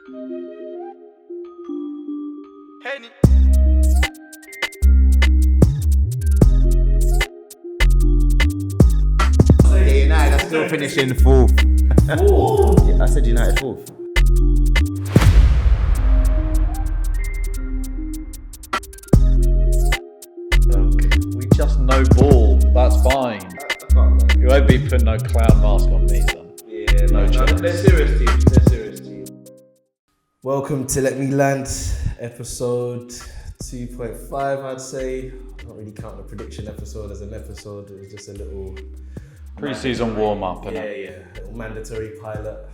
Henny. Yeah, United are still finishing fourth. Yeah, I said United fourth. We just no ball. That's fine. You won't be putting no clown mask on me, son. Yeah, No chance. they're serious teams. They're serious teams. Welcome to Let Me Land, episode 2.5, I'd say. I don't really count the prediction episode as an episode. It was just a little Pre-season warm-up, little mandatory pilot.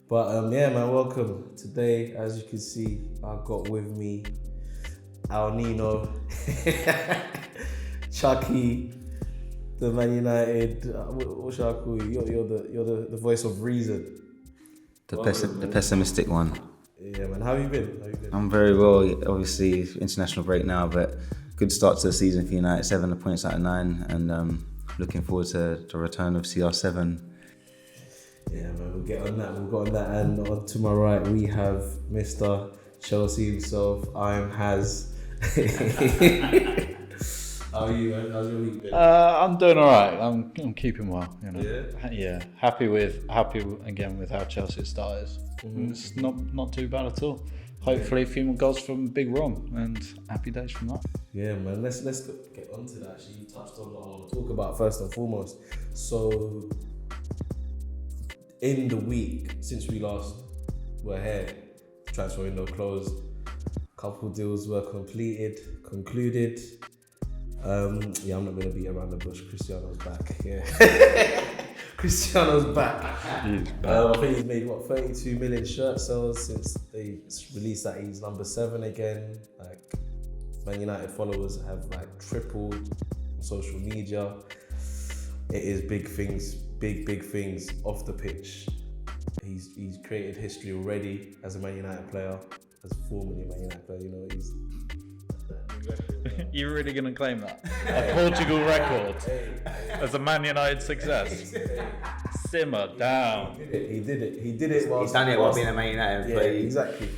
But yeah, man, welcome. Today, as you can see, I've got with me Al Nino, Chucky, the Man United. What should I call you? You're the voice of reason. The pessimistic one. Yeah, man. How you been? I'm very well. Obviously, international break now, but good start to the season for United. 7 points out of 9, and looking forward to the return of CR7. Yeah, man. We'll get on that. And on to my right, we have Mr. Chelsea himself. I'm Haz. How are you, man? How's your week been? I'm doing all right. I'm keeping well. You know. Yeah? Yeah. Happy again with how Chelsea started. It's not too bad at all. Hopefully, a few more goals from Big Rom and happy days from that. Yeah, man. Let's get onto that. Actually, you touched on what I want to talk about first and foremost. So, in the week since we last were here, transfer window closed. Couple deals were concluded. I'm not going to beat around the bush. Cristiano's back. Yeah, Cristiano's back. I think he's made 32 million shirt sales since they released that he's number 7 again. Like, Man United followers have like tripled on social media. It is big things, big things off the pitch. He's created history already as a Man United player, as formerly a Man United player. You know, he's. You're really going to claim that? A Portugal record as a Man United success? Simmer down. He did it. He's done it while being a Man United player. Exactly.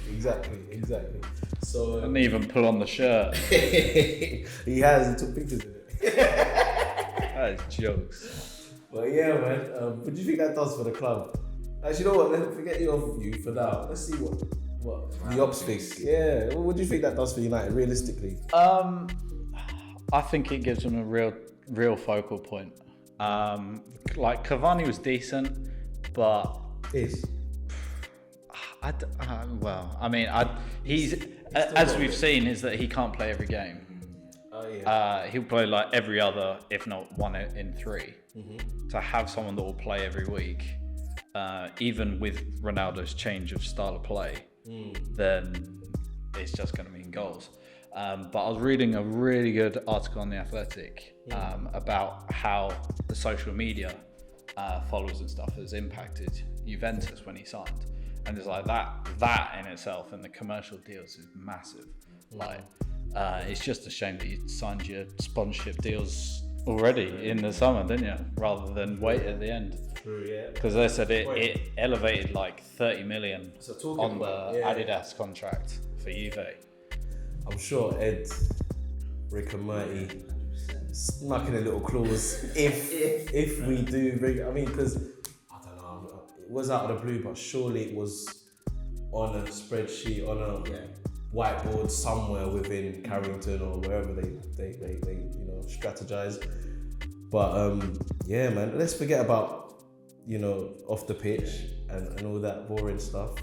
So Didn't even pull on the shirt. he has. He took pictures of it. That is jokes. But yeah, man. What do you think that does for the club? Actually, you know what? Let's forget you for now. Let's see what the ops think. Yeah. What do you think that does for United realistically? I think it gives them a real focal point. Like Cavani was decent, but he's as we've seen is that he can't play every game. Oh yeah. He'll play like every other, if not 1 in 3. To have someone that will play every week, even with Ronaldo's change of style of play, then it's just going to mean goals. But I was reading a really good article on The Athletic about how the social media followers and stuff has impacted Juventus when he signed. And it's like that in itself and the commercial deals is massive. Like, it's just a shame that you signed your sponsorship deals already in the summer, didn't you? Rather than wait at the end. True, yeah. Because they said it elevated like 30 million on the Adidas contract for Juve. I'm sure Ed, Rick and Morty snucking a little clause if we do bring. I mean, because I don't know, it was out of the blue, but surely it was on a spreadsheet, on a whiteboard somewhere within Carrington or wherever they strategize. But yeah, man, let's forget about off the pitch and all that boring stuff.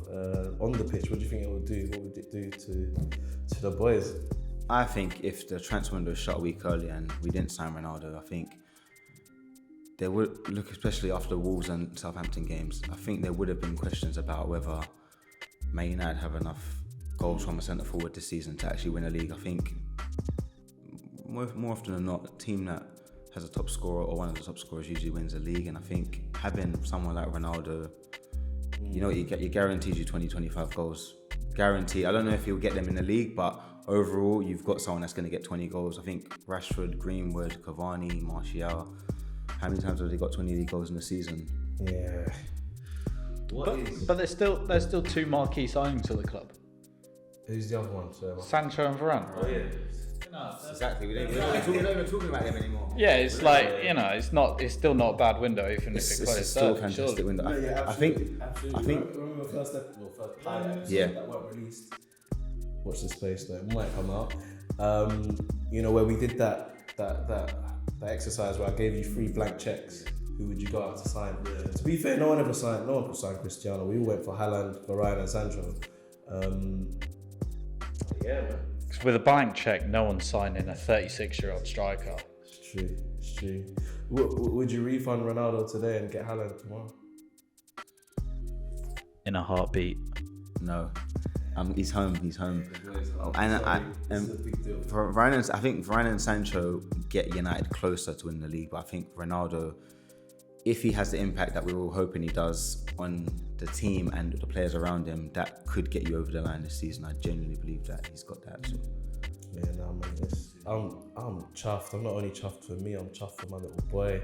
On the pitch, what do you think it would do? What would it do to the boys? I think if the transfer window was shut a week earlier and we didn't sign Ronaldo, I think there would look, especially after the Wolves and Southampton games, I think there would have been questions about whether Man United have enough goals from a centre forward this season to actually win a league. I think more often than not, a team that has a top scorer or one of the top scorers usually wins a league, and I think having someone like Ronaldo, he guarantees you 20-25 goals. Guarantee. I don't know if he'll get them in the league, but overall, you've got someone that's going to get 20 goals. I think Rashford, Greenwood, Cavani, Martial, how many times have they got 20 league goals in the season? Yeah. But there's still two marquee signings to the club: Who's the other one? Sancho and Varane. Oh yeah. Exactly. We're not even talking about him anymore. Yeah, it's like it's still not a bad window, even if it closes still a early, fantastic surely. window. Yeah, I think. Remember the first pilot Yeah. that weren't released. Watch the space though. It might come out. Where we did that exercise where I gave you 3 blank checks. Who would you go out to sign? Yeah. To be fair, no one could sign Cristiano. We all went for Haaland, Varane, and Sancho. Yeah, man. With a blank check, no one's signing a 36-year-old striker. It's true. Would you refund Ronaldo today and get Haaland tomorrow? In a heartbeat. No. He's home. And It's a big deal. I think Varane and Sancho get United closer to win the league, but I think Ronaldo, if he has the impact that we were all hoping he does on the team and the players around him, that could get you over the line this season. I genuinely believe that he's got that. So. Yeah, nah, man. I'm chuffed. I'm not only chuffed for me. I'm chuffed for my little boy.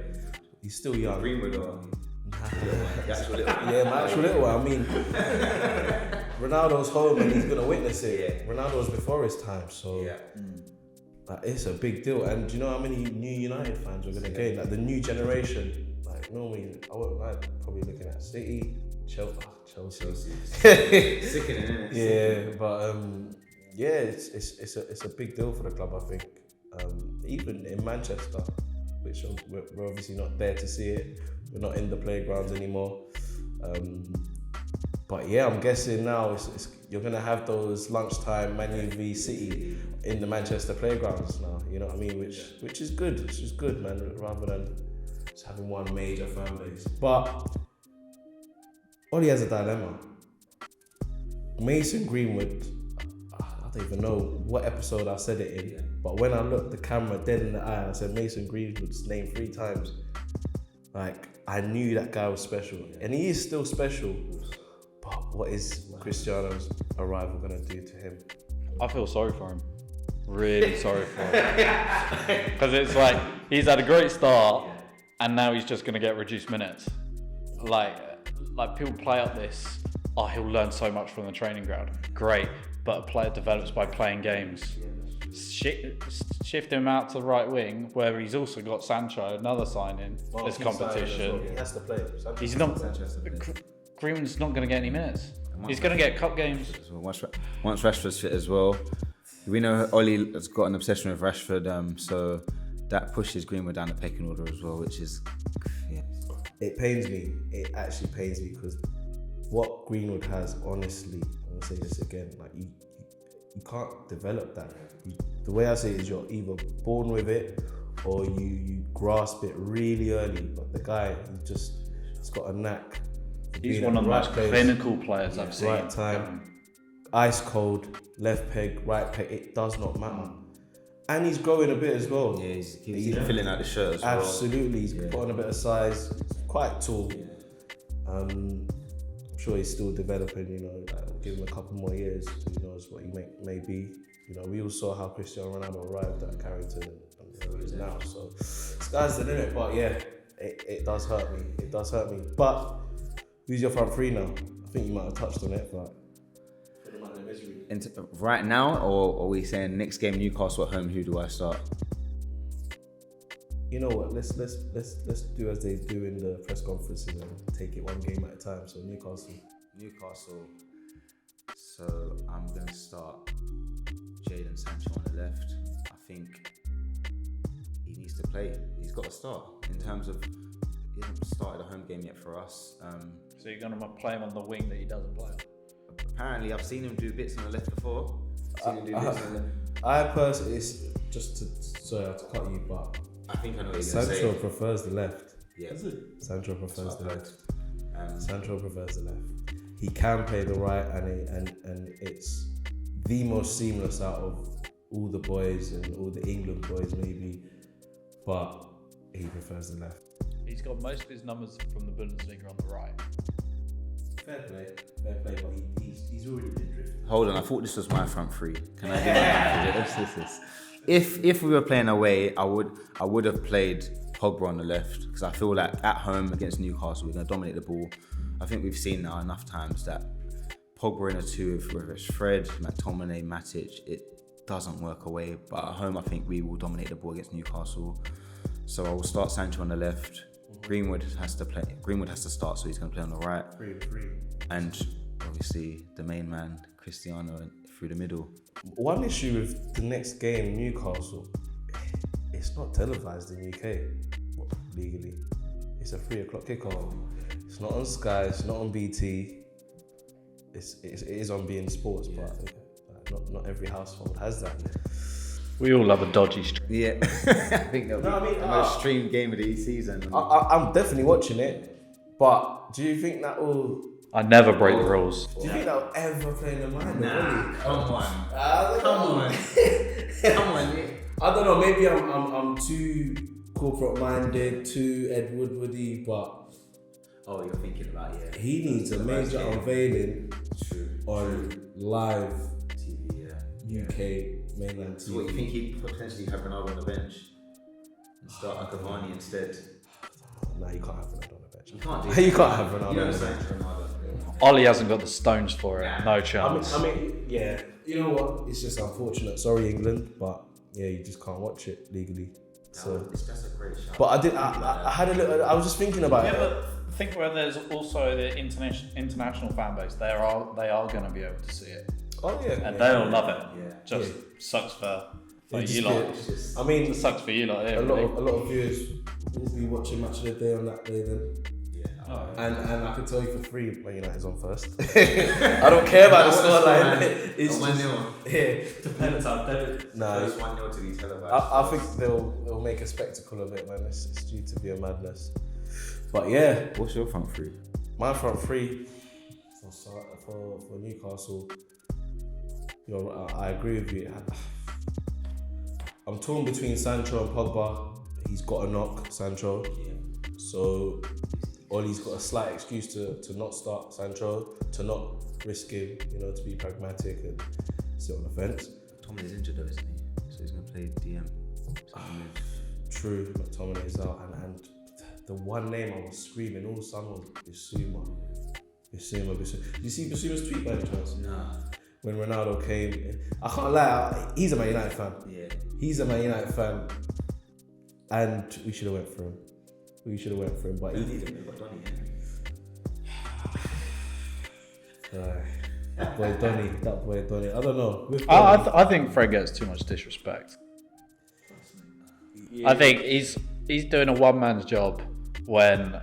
He's still young. Greenwood or Yeah, my actual little one. I mean, Ronaldo's home and he's gonna witness it. Yeah. Ronaldo's before his time, so it's a big deal. And do you know how many new United fans we're gonna gain? Like the new generation. Like normally, I would probably looking at City, Chelsea. sickening, isn't it? Yeah, but it's a big deal for the club. I think even in Manchester, which we're obviously not there to see it. We're not in the playgrounds anymore. But yeah, I'm guessing now you're gonna have those lunchtime Man U v City in the Manchester playgrounds now. You know what I mean? Which is good. Which is good, man. Rather than just having one major fan base. But Ollie has a dilemma. Mason Greenwood. I don't even know what episode I said it in. But when I looked the camera dead in the eye, and I said Mason Greenwood's name 3 times. Like I knew that guy was special, and he is still special. But what is Cristiano's arrival gonna do to him? I feel sorry for him. Really sorry for him. Because it's like he's had a great start, and now he's just gonna get reduced minutes. Like people play up this. Oh, he'll learn so much from the training ground. Great, but a player develops by playing games. Shift him out to the right wing, where he's also got Sancho, another signing. There's competition. He has to play. He's not. Greenwood's not going to get any minutes. He's going to get cup games. So once Rashford's fit as well, we know Ollie has got an obsession with Rashford, so that pushes Greenwood down the pecking order as well, which is, yeah. It pains me. It actually pains me because what Greenwood has, honestly, I'm gonna say this again, like you can't develop that. The way I say it is you're either born with it or you grasp it really early. But the guy, he's got a knack. He's one of the most clinical players I've seen. Right time, ice cold, left peg, right peg. It does not matter. And he's growing a bit as well. Yeah, he's filling out the shirt as well. Absolutely, he's put on a bit of size. Quite tall. I'm sure he's still developing. Like, give him a couple more years. Who knows what he may be. We all saw how Cristiano Ronaldo arrived at Carrington and where he is now. So sky's the limit. But yeah, it does hurt me. It does hurt me. But who's your front three now? I think you might have touched on it, but. Right now, or are we saying next game Newcastle at home? Who do I start? You know what? Let's do as they do in the press conferences and take it one game at a time. So Newcastle. So I'm gonna start Jadon Sancho on the left. I think he needs to play. He's got to start. In terms of he hasn't started a home game yet for us. So you're gonna play him on the wing that he doesn't play on? Apparently, I've seen him do bits on the left before. I personally, sorry to cut you, but I think I know what you're going to say. Sancho prefers the left. Yeah. Sancho prefers the left. Sancho prefers the left. He can play the right, and it's the most seamless out of all the boys and all the England boys, maybe. But he prefers the left. He's got most of his numbers from the Bundesliga on the right. Fair play, but he's already been drifting. Hold on, I thought this was my front three. Can I do that? If we were playing away, I would have played Pogba on the left because I feel like at home against Newcastle we're going to dominate the ball. I think we've seen now enough times that Pogba in a two, whether it's Fred, McTominay, Matic, it doesn't work away. But at home, I think we will dominate the ball against Newcastle. So I will start Sancho on the left. Greenwood has to start, so he's going to play on the right. Free. And obviously the main man, Cristiano, through the middle. One issue with the next game, Newcastle, it's not televised in UK legally. It's a 3 o'clock kickoff. It's not on Sky. It's not on BT. It is on beIN Sports, but not every household has that. We all love a dodgy stream. Yeah, I think that'll be the most streamed game of the season. I'm definitely watching it, but do you think that will? I never break the rules. Do you think that will ever play in the mind? Nah, come on. Come on. I don't know. Maybe I'm too corporate minded, too Ed Woodwardy, but Oh, you're thinking about he needs a major unveiling on live TV. UK mainland So what, you TV. think he'd potentially have Ronaldo on the bench and start Cavani instead? Nah, you can't have Ronaldo on the bench. You can't do You can't have Ronaldo You on don't the sign bench. Ronaldo. Ollie hasn't got the stones for it. No chance. I mean, yeah. You know what? It's just unfortunate. Sorry, England, but yeah, you just can't watch it legally. So, That's a great shot. but I had a little. I was just thinking about Yeah, it. but think where there's also the international fan base. They are going to be able to see it, Oh yeah. and they'll love it. Yeah. Just sucks for It you just lot. get- I mean, It sucks for you lot. Yeah, a really. lot of viewers will be watching Match of the Day on that day then. And I can tell you for free, Man United's on first. I don't care about the scoreline. It's just, 1-0. yeah. Depends how dead. No, Nah, it's 1-0 to be televised. I think they'll make a spectacle of it, man. It's due to be a madness. But yeah, What's your front three? my front three for Newcastle. You know, I agree with you. I'm torn between Sancho and Pogba. He's got a knock, Sancho. So Ollie's got a slight excuse to not start Sancho, to not risk him, to be pragmatic and sit on the fence. Tommy's injured though, isn't he? So he's going to play DM. True, McTominay is out, and the one name I was screaming all summer was Bissouma. Did you see Bissouma's tweet by any chance? Nah. When Ronaldo came, I can't lie, he's a Man United fan. Yeah. He's a Man United fan, and we should have went for him. But Who needs him? They've got Donny, that boy Donny. I don't know. With I think Fred gets too much disrespect. I think he's doing a one man's job when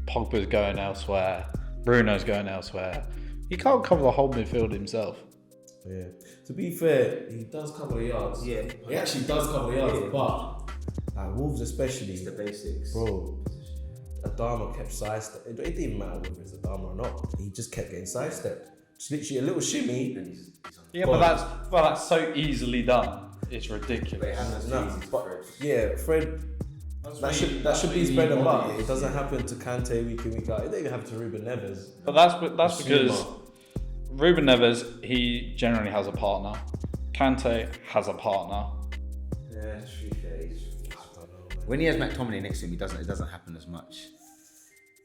Pogba's going elsewhere, Bruno's going elsewhere. He can't cover the whole midfield himself. Yeah. To be fair, he does cover the yards. Yeah. He actually does cover the yards, but Wolves especially, It's the basics. bro. Adama kept sidestep. It didn't even matter whether it's Adama or not. He just kept getting sidestepped. Just literally a little shimmy. And he's on. Yeah, but that's so easily done. It's But it ridiculous. happens No, easy to but Fred. yeah, Fred. That should be his bread and butter. It doesn't happen to Kante week in week out. It doesn't even happen to Ruben Neves. But that's because Bissouma. Ruben Neves, he generally has a partner. Kante has a partner. Yeah, it's true. I don't know, man. When he has McTominay next to him, it doesn't happen as much.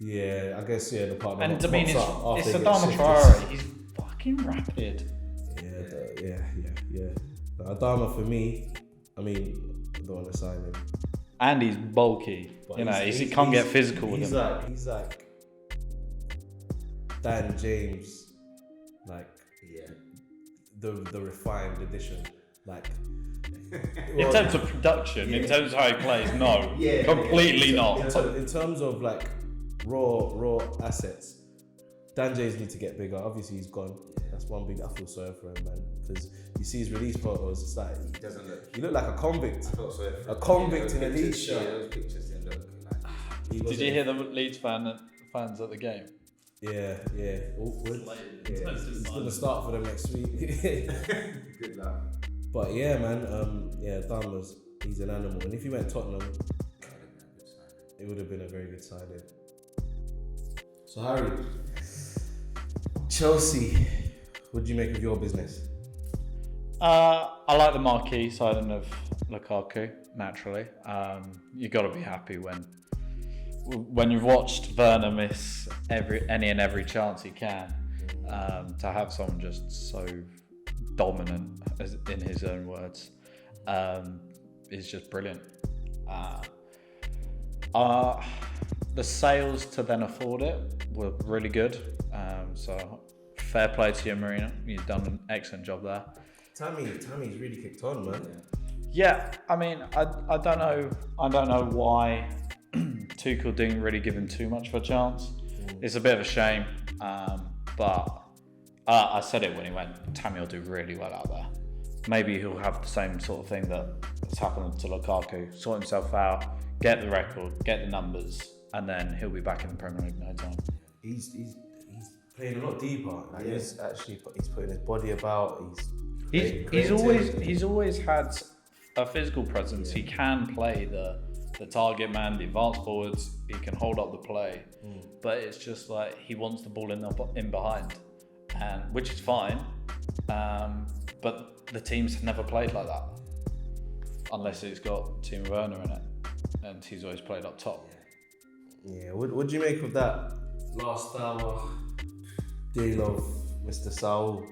Yeah, I guess the partner. And I mean, pops up it's after he gets Adama shifted. Traore. He's fucking rapid. Yeah. But Adama for me, I mean, I don't want to sign him. And he's bulky. But He he's- can't he's- get physical with he's him. He's like Dan James, like Yeah. the refined edition, like. In terms of production, in terms of how he plays, no. Yeah. Completely in not. terms of like raw assets, Dan James needs to get bigger. Obviously, he's gone. That's one big. I feel sorry for him, man, because you see his release photos. It's like He doesn't look. he looked like a convict. I felt sorry for A him. convict Yeah, in a those lead pictures- shirt. Yeah, those pictures didn't look like. He Did wasn't- you hear the Leeds fans at the game? Yeah. Awkward. It's It's gonna start for them next week. Good luck. But yeah, man. He's an animal, and if he went Tottenham, it would have been a very good signing. So Harry, Chelsea, what do you make of your business? I like the marquee signing of Lukaku, naturally. You got to be happy when when you've watched Werner miss any and every chance he can, to have someone just so dominant, as in his own words, is just brilliant. The sales to then afford it were really good. So fair play to you, Marino. You've done an excellent job there. Tammy's really kicked on, man. Yeah, I mean, I don't know why Tuchel didn't really give him too much of a chance. It's a bit of a shame, but I said it when he went. Tammy will do really well out there. Maybe he'll have the same sort of thing that's happened to Lukaku. Sort himself out, get the record, get the numbers, and then he'll be back in the Premier League no time. He's playing a lot deeper. Like he's putting his body about. He's always had a physical presence. He can play the target man, the advanced forwards. He can hold up the play, but it's just like he wants the ball in behind, and which is fine. But the team's never played like that, unless it's got Timo Werner in it, and he's always played up top. Yeah. What do you make of that last hour deal of Mr. Saul?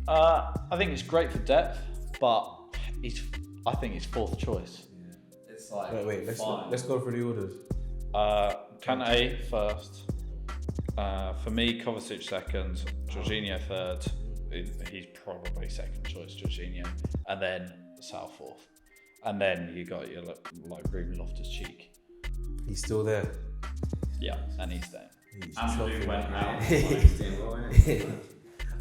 I think it's great for depth, but I think he's fourth choice. Yeah. It's like let's go through the orders. Kante first. For me, Kovacic second, Jorginho third. He's probably second choice, Jorginho, and then Sal fourth, and then you got your like Ruben Loftus-Cheek. He's still there. Yeah, and he's there. Absolutely went out.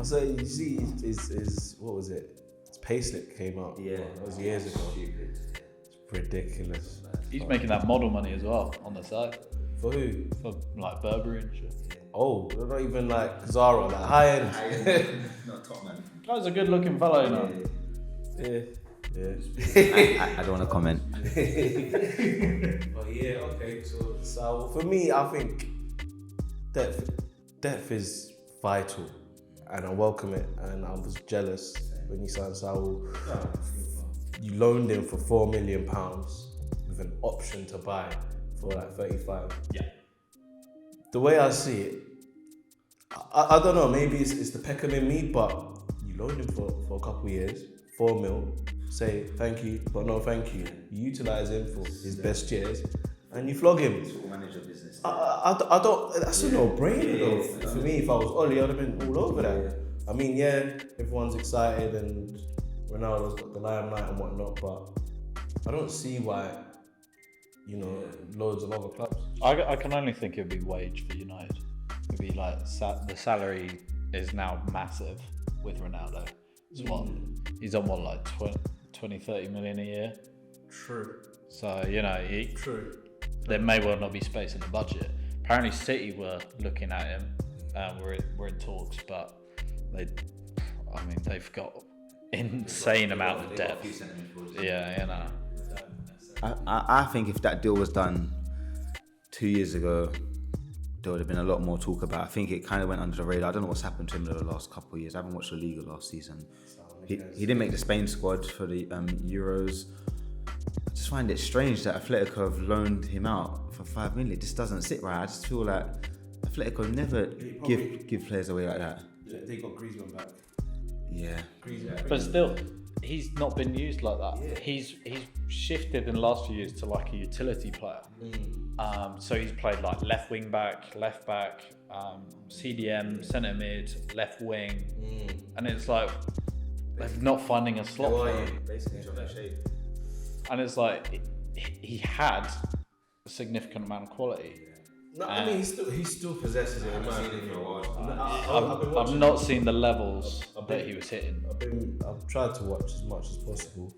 So you see, his what was it? His payslip came out. Yeah, that was years ago. Stupid. It's ridiculous. He's making that model money as well on the side. For who? For like Burberry and shit. Oh, they're not even like Zara, like high end. Not top man. Guy's a good looking fellow, you know. Yeah. I don't want to comment. But yeah, okay. So for me, I think depth is vital, and I welcome it. And I was jealous when you signed Saul. You loaned him for £4 million with an option to buy for like 35. Yeah. The way I see it, I don't know, maybe it's the Peckham in me, but you loaned him for a couple of years, 4 mil, say thank you, but no thank you. You utilise him for his best years, and you flog him. Manage your business. I don't, that's a no-brainer though. For me, if I was Oli, I'd have been all over that. I mean, yeah, everyone's excited and Ronaldo's got the limelight and whatnot, but I don't see why, loads of other clubs. I can only think it would be wage for United. It'd be like the salary is now massive with Ronaldo. It's he's on like 20-30 million a year. True. So True. There may well not be space in the budget. Apparently City were looking at him. We're in talks, but they've got insane amount of depth. Yeah, I think if that deal was done 2 years ago, there would have been a lot more talk about. I think it kind of went under the radar. I don't know what's happened to him in the last couple of years. I haven't watched the Liga last season. He didn't make the Spain squad for the Euros. I just find it strange that Atletico have loaned him out for $5 million. It just doesn't sit right. I just feel like Atletico never give players away like that. They got Griezmann back. Yeah. but still, he's not been used like that. Yeah. He's shifted in the last few years to like a utility player. So he's played like left wing back, left back, CDM, centre mid, left wing, and it's like they're not finding a slot for him. And it's like he had a significant amount of quality. No, I mean he still possesses it. I've not seen the levels that he was hitting. I've tried to watch as much as possible,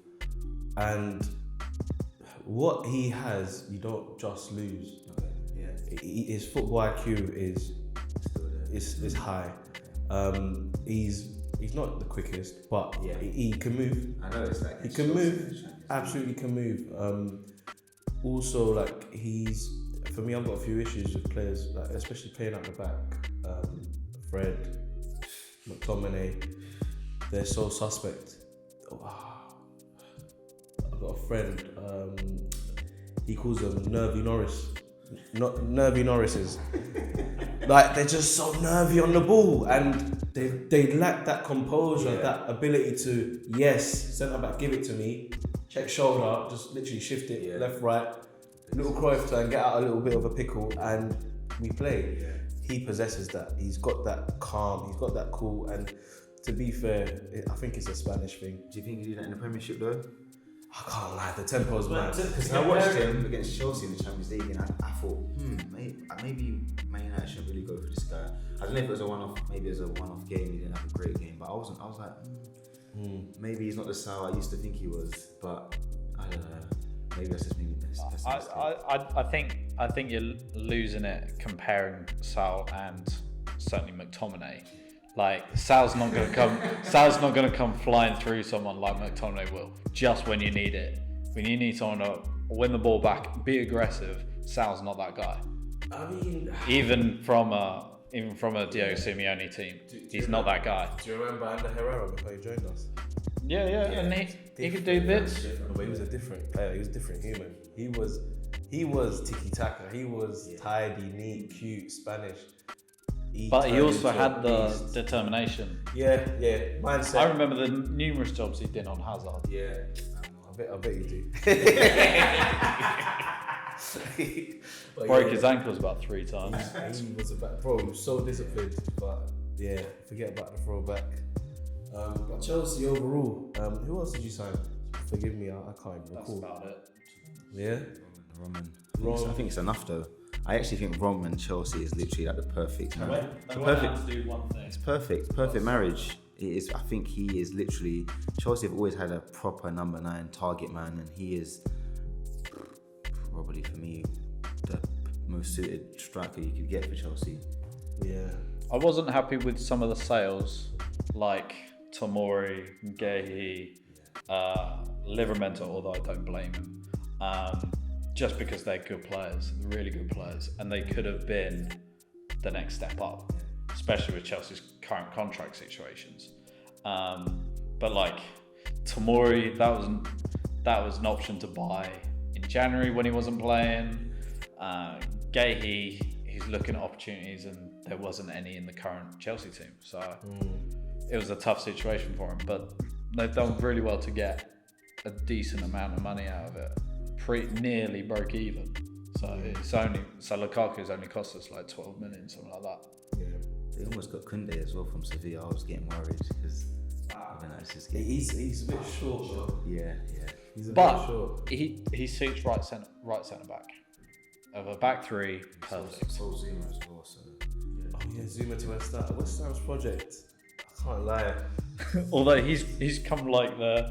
and what he has, you don't just lose. His football IQ is high. He's not the quickest, but he can move. I know it's like he can move. Absolutely can move. Also, like for me, I've got a few issues with players, like especially playing at the back. Fred, McTominay, they're so suspect. I've got a friend. He calls them Nervy Norris. nervy Norrises. Like they're just so nervy on the ball, and they lack that composure, that ability to centre back, give it to me, check shoulder, just literally shift it left, right, little Cruyff turn, get out a little bit of a pickle, and we play. Yeah. He possesses that. He's got that calm. He's got that cool. And to be fair, I think it's a Spanish thing. Do you think he did that in the Premiership though? I can't lie, the tempo's mad. Because I watched him against Chelsea in the Champions League, and I thought, maybe Man United shouldn't really go for this guy. I don't know if it was a one-off. Maybe it was a one-off game. He didn't have a great game, but I was like, maybe he's not the Sal I used to think he was. But I don't know. Maybe that's just me. I think you're losing it comparing Sal and certainly McTominay. Like Sal's not gonna come flying through someone like McTominay will, just when you need it. When you need someone to win the ball back, be aggressive, Sal's not that guy. I mean, even from a Diego Simeone team, he's not that guy. Do you remember Ander Herrera before he joined us? Yeah, and he could do bits. But he was a different player. He was a different human. He was tiki taka. He was tidy, neat, cute, Spanish. But he also had the determination. Yeah, mindset. I remember the numerous jobs he did on Hazard. Yeah, I bet you do. Broke his ankles about 3 times. He was he was so disciplined. But yeah, forget about the throwback. But Chelsea overall, who else did you sign? Forgive me, I can't even recall. That's about it. Yeah? Roman. I think it's enough though. I actually think Roman and Chelsea is literally like the perfect marriage. They went out to do one thing. It's perfect marriage. It is. I think he is literally. Chelsea have always had a proper number 9 target man, and he is probably for me the most suited striker you could get for Chelsea. Yeah. I wasn't happy with some of the sales, like Tomori, Gehi, Livramento, although I don't blame him. Just because they're good players, really good players, and they could have been the next step up, especially with Chelsea's current contract situations. But like Tomori, that was an option to buy in January when he wasn't playing. Gehi, he's looking at opportunities, and there wasn't any in the current Chelsea team, so it was a tough situation for him. But they've done really well to get a decent amount of money out of it. Nearly broke even. So Lukaku's only cost us like 12 million, something like that. Yeah. They almost got Koundé as well from Sevilla. I was getting worried because it's just he's a bit short though. Yeah. He's a bit short. He suits right centre back. Of a back 3, perfect. So Zuma as well. So. Oh yeah, Zuma to West Ham. West Ham's project. I can't lie. Although he's come like their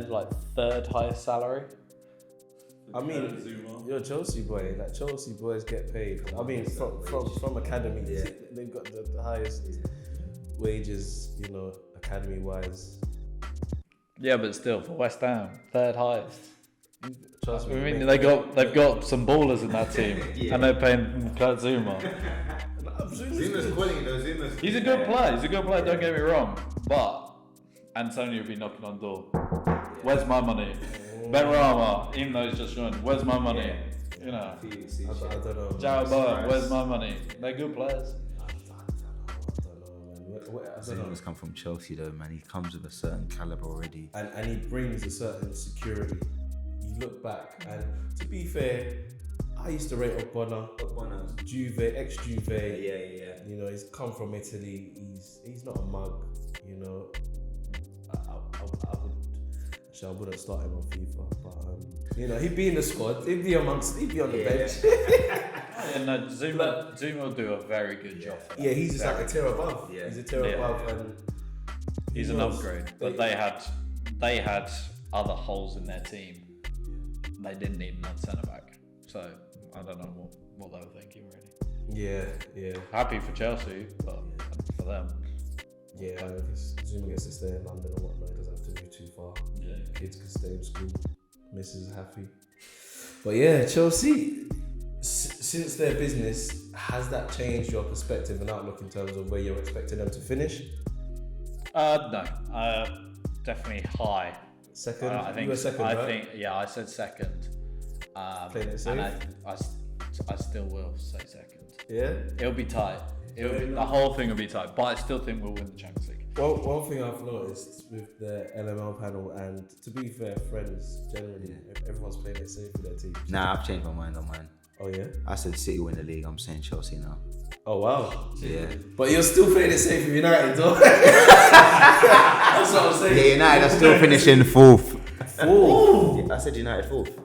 like 3rd highest salary. I mean, you're a Chelsea boy. Like Chelsea boys get paid. I mean, from academy, they've got the highest wages, academy wise. Yeah, but still, for West Ham, 3rd highest. Trust me. I mean, they've got some ballers in that team, and they're paying Kurt Zuma. Zuma's quality though. He's a good player. Don't get me wrong, but Antonio will be knocking on the door. Where's my money? Benrahma, even though he's just joined, where's my money? I don't know. Jared Bowen, where's my money? They're good players. I don't know, man. Zuma's come from Chelsea though, man. He comes with a certain caliber already. And he brings a certain security. You look back, and to be fair, I used to rate Ogbonna, Juve, ex-Juve. Yeah. He's come from Italy. He's not a mug. I wouldn't start him on FIFA, but he'd be in the squad. He'd be on the bench. And Zuma will do a very good job. Yeah, he's just like a tier above. Yeah. He's a tier above, and he's an upgrade. But they had other holes in their team. They didn't need another centre back, so I don't know what they were thinking really. Yeah. Happy for Chelsea, but for them. Yeah, I guess Zuma gets to stay in London or whatnot. He doesn't have to move too far. Yeah. Kids can stay in school. Mrs. is happy. But yeah, Chelsea, since their business, has that changed your perspective and outlook in terms of where you're expecting them to finish? No. Definitely high. Second? I think. You were second, right? I said second. Playing it safe? And I I still will say second. Yeah. It'll be tight. The whole thing will be tight, but I still think we'll win the Champions League. Well, one thing I've noticed with the LML panel, and to be fair, friends generally, everyone's playing it safe for their team. Nah, I've changed my mind on mine. Oh yeah. I said City win the league. I'm saying Chelsea now. Oh wow. Yeah. But you're still playing it safe with United, though. That's what I'm saying. Yeah, United are still finishing fourth. Fourth. Yeah, I said United fourth.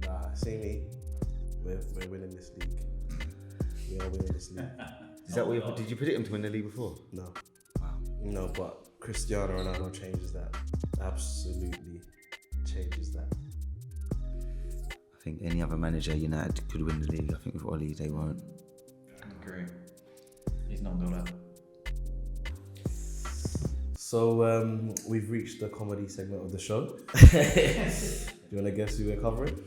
Nah, see me. We're winning this league. We are winning this league. Is that what did you predict him to win the league before? No. Wow. No, but Cristiano Ronaldo changes that. Absolutely changes that. I think any other manager United could win the league. I think with Oli they won't. I agree. He's not good at it. So we've reached the comedy segment of the show. Do you want to guess who we're covering?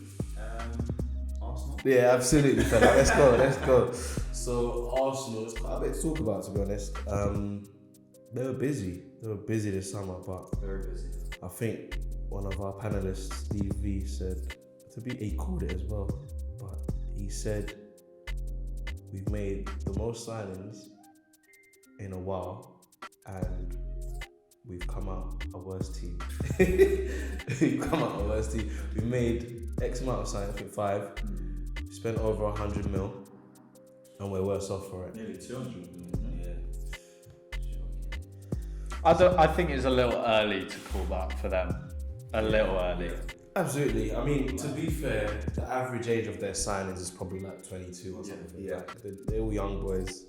Arsenal. Yeah, absolutely, fella. Let's go. So Arsenal, it's quite a bit to talk about, to be honest. They were busy this summer, but Very busy. I think one of our panelists, Steve V, said, he called it as well, but he said, we've made the most signings in a while, and we've come out a worse team. We made X amount of signings, I think 5. We spent over 100 mil, and we're worse off for it. Nearly 200 million. I think it's a little early to call that for them. A little early. Absolutely. I mean, to be fair, the average age of their signings is probably like 22 or something. Yeah. Like, they're all young boys.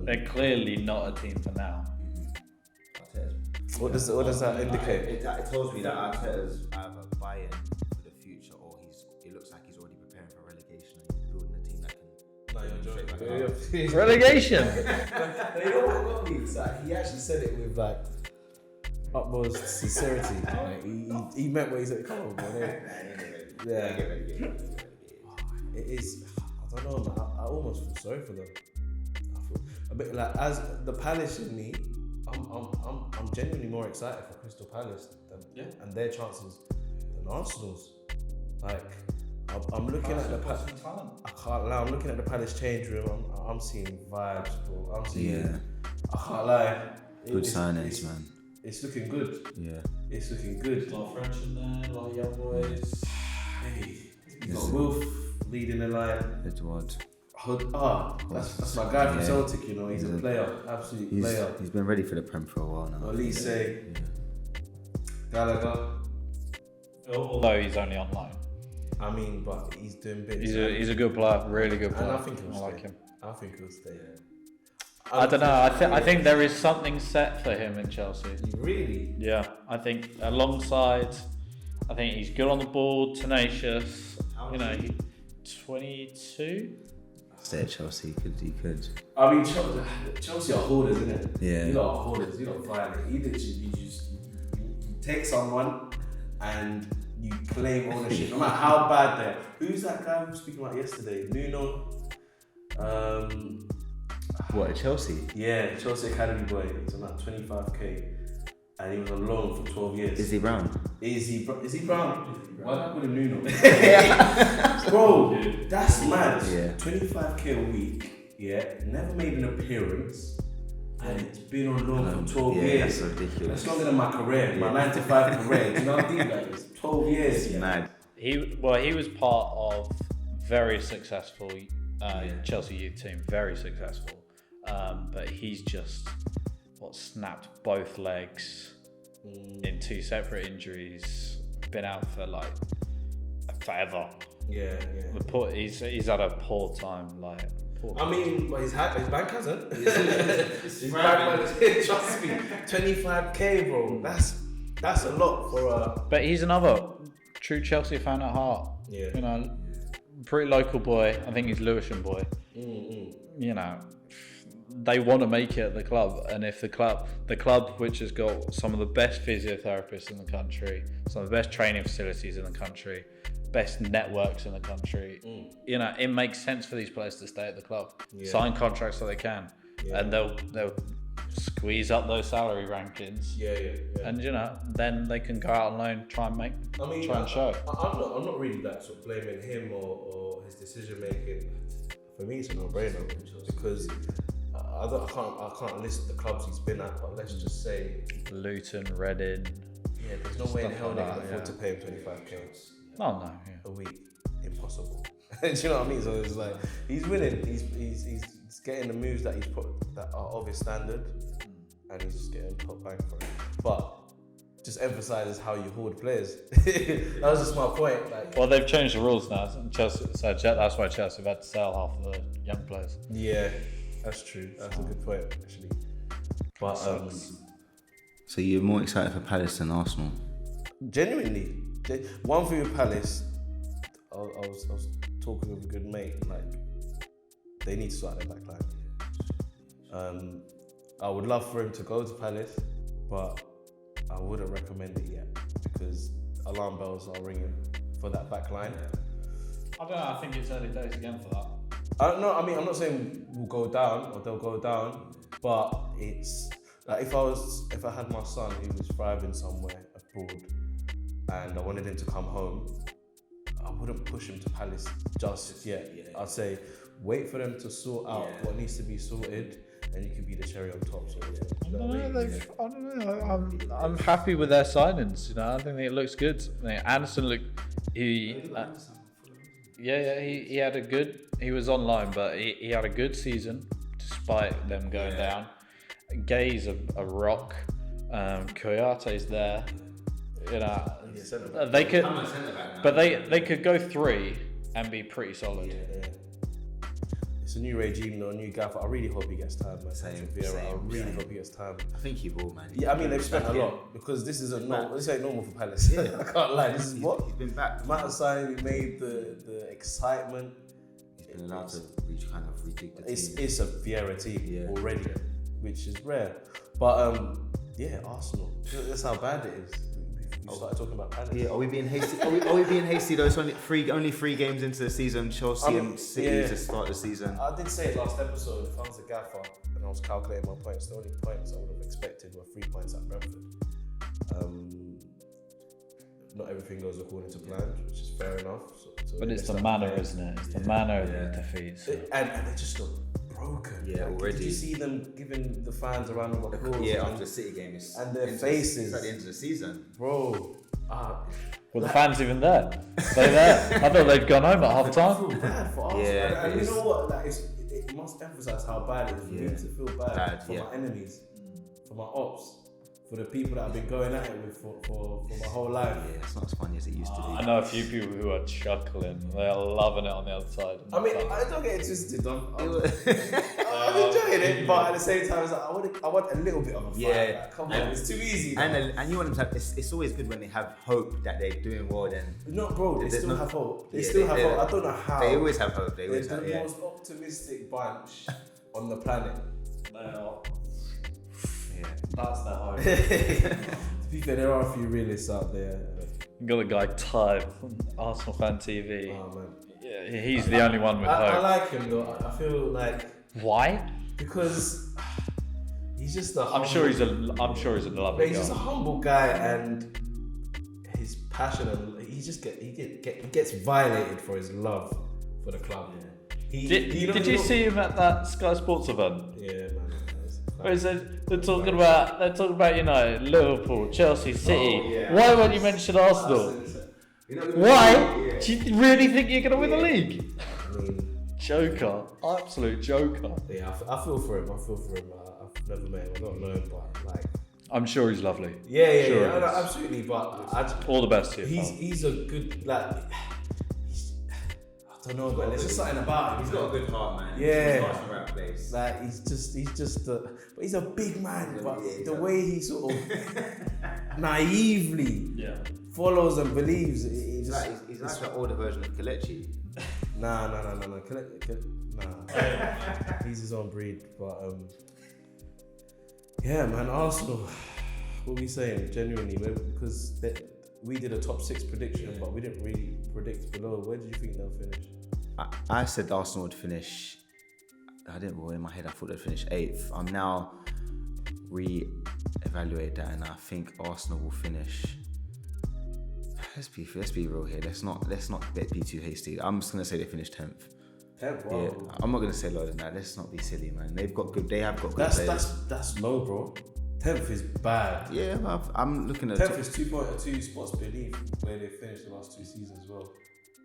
They're clearly not a team for now. What does that indicate? It tells me that Arteta's either buying for the future or it looks like he's already preparing for relegation and he's building a team that can. No, you're joking. joking. Relegation! You know what got me? It's like, he actually said it with like utmost sincerity. Like, he meant what he said. Come on, man. Yeah. It is. I don't know, man. I almost feel sorry for them. I feel a bit like, as the Palace in me, I'm genuinely more excited for Crystal Palace and their chances than Arsenal's. Like, I'm looking at the I can't lie. I'm looking at the Palace change room. I'm seeing vibes, bro. I'm seeing. I can't lie. Good signings, man. It's looking good. Yeah. It's looking good. A lot of French in there, a lot of young boys. Hey, you got Wolf leading the line. Edward. That's my guy from Celtic, you know. He's a player, absolute player. He's been ready for the Prem for a while now. Elise, Yeah. Gallagher. Although he's only on loan. I mean, but he's doing bits. He's a good player, really good player. And I think he'll stay. like him. I think he'll stay. I don't know. I think there is something set for him in Chelsea. Really? Yeah, I think alongside, I think he's good on the ball, tenacious. You know, 22. Stay at Chelsea. He could. I mean, Chelsea are hoarders, isn't it? Yeah. You lot are hoarders. You don't violate. You take someone and you claim ownership, no matter how bad they're. Who's that guy we were speaking about yesterday? Nuno. What, at Chelsea? Yeah, Chelsea Academy boy. He's on like 25k, and he was on loan for 12 years. Is he Brown? Is he Brown? Why did I call him Nuno? Bro, that's mad. Yeah. 25k a week. Yeah, never made an appearance, and it's been on loan for 12 years. That's ridiculous. That's longer than my career, my 9 to 5 career. You know what I mean? Like, it's 12 years. It's mad. He was part of very successful Chelsea youth team, very successful. But he's just snapped both legs in 2 separate injuries. Been out for like forever. Yeah. He's had a poor time. I mean, but his bank hasn't. His bank, trust me, 25k, bro. That's a lot for a. But he's another true Chelsea fan at heart. Yeah. You know, pretty local boy. I think he's Lewisham boy. You know, they want to make it at the club, and if the club which has got some of the best physiotherapists in the country, some of the best training facilities in the country, best networks in the country, you know, it makes sense for these players to stay at the club, sign contracts so they can, and they'll squeeze up those salary rankings, Yeah. and then they can go out on loan, try and show. I'm not really like sort of blaming him or his decision making. For me, it's a no-brainer because I can't list the clubs he's been at, but let's just say Luton, Reading. yeah, there's no way in hell they like can that, afford to pay him 25k No. a week. Impossible. Do you know what I mean? So it's like he's winning. He's getting the moves that he's put that are of his standard, and he's just getting top bank for it. But just emphasizes how you hoard players. That was just my point. Like, Well, they've changed the rules now. Chelsea, so that's why Chelsea have had to sell half of the young players. yeah, that's true. That's a good point, actually. But So you're more excited for Palace than Arsenal? genuinely, one thing with Palace, I was talking with a good mate. Like, they need to sort out their back line. I would love for him to go to Palace, but I wouldn't recommend it yet because alarm bells are ringing for that back line. I don't know. I think it's early days again for that. I don't know. I mean, I'm not saying we'll go down or they'll go down, but it's like if I had my son who was thriving somewhere abroad and I wanted him to come home, I wouldn't push him to Palace just yet. I'd say wait for them to sort out what needs to be sorted, and you can be the cherry on top. So I don't know. I'm happy with their signings. I think it looks good. Anderson looked. He had a good. He was on loan, but he had a good season despite them going down. Gay's a rock. Koyate's there. They could, but they could go 3 and be pretty solid. Yeah. It's a new regime, a new gaffer. I really hope he gets time, man. Same. I really hope he gets time. I think he will, man. Yeah, I mean they've spent a lot because this isn't normal. This ain't normal for Palace. I can't lie. This is what He's been back. the amount of signing we made, the excitement. He's been allowed to rejig the team. It's a Vieira team Yeah. already, which is rare. But Arsenal. That's how bad it is. We started talking about Palace. Yeah, are we being hasty? Are we being hasty though? It's only three games into the season. Chelsea and City to start the season. I did say it last episode. If I was a gaffer and I was calculating my points, the only points I would have expected were 3 points at Brentford. Not everything goes according to plan, which is fair enough. So But it's the manner, isn't it? It's the manner of the defeats. And they just look broken. Yeah, already. Did you see them giving the fans a round of applause? Yeah, and- after the City game, and their faces. It's at the end of the season. Bro. Were the fans even there? They there? I thought they'd gone home at half I time. feel bad for Arsenal. Yeah, and it you is. know what? Like, it must emphasize how bad it is for me to feel bad for my enemies, for my ops, for the people that I've been going at it with for my whole life. Yeah, it's not as funny as it used to be. I know a few people who are chuckling. They are loving it on the other side. I mean, I don't get it twisted. I'm enjoying it, but at the same time, it's like, I want a little bit of a fight. Yeah. Like, come on, it's too easy. And you want them to have, it's always good when they have hope that they're doing well. Then No, bro, they There's still no- have hope. They Yeah, still they- have they- hope. I don't know how. they always have hope. They They're always have. the Yeah. most optimistic bunch on the planet. Yeah. That's the hope. To be fair, there are a few realists out there. You got the guy Ty from Arsenal Fan TV. Oh man, Yeah, he's the only one with I hope. like him though. I feel like Why? because he's just a. I'm sure he's a lovely He's just a guy. humble guy, and his passion, and he gets violated for his love for the club. Did you see him at that Sky Sports event? Yeah, man. Where he said they're talking about Liverpool, Chelsea, City. Why won't you mention Arsenal? Why? Do you really think you're gonna win the league? I mean, Joker, absolute joker. yeah, I feel for him. I've never met him. I don't know him, but like, I'm sure he's lovely. yeah, Sure no, he is. absolutely. But All the best to you. pal. he's a good like. I don't know, but there's just something about him. He's got a good heart, man. Yeah. He's got the right place. Like he's just but he's a big man. But Yeah, the way he sort of naively follows and believes, it just He's like the older version of Kelechi. nah. Nah. He's his own breed, but yeah, man. Arsenal. What are we saying? Genuinely, because we did a top 6 prediction, but we didn't really predict below. Where did you think they'll finish? I said Arsenal would finish. I didn't. Well, in my head, I thought they'd finish 8th. I'm now re-evaluate that, and I think Arsenal will finish. Let's be real here. Let's not be too hasty. I'm just gonna say they finish 10th. 10th, Yeah, wow. I'm not gonna say lower than that. Let's not be silly, man. They have got good players. That's low, bro. 10th is bad. Yeah, I'm looking at. 10th is 2 spots beneath where they finished the last 2 seasons as well.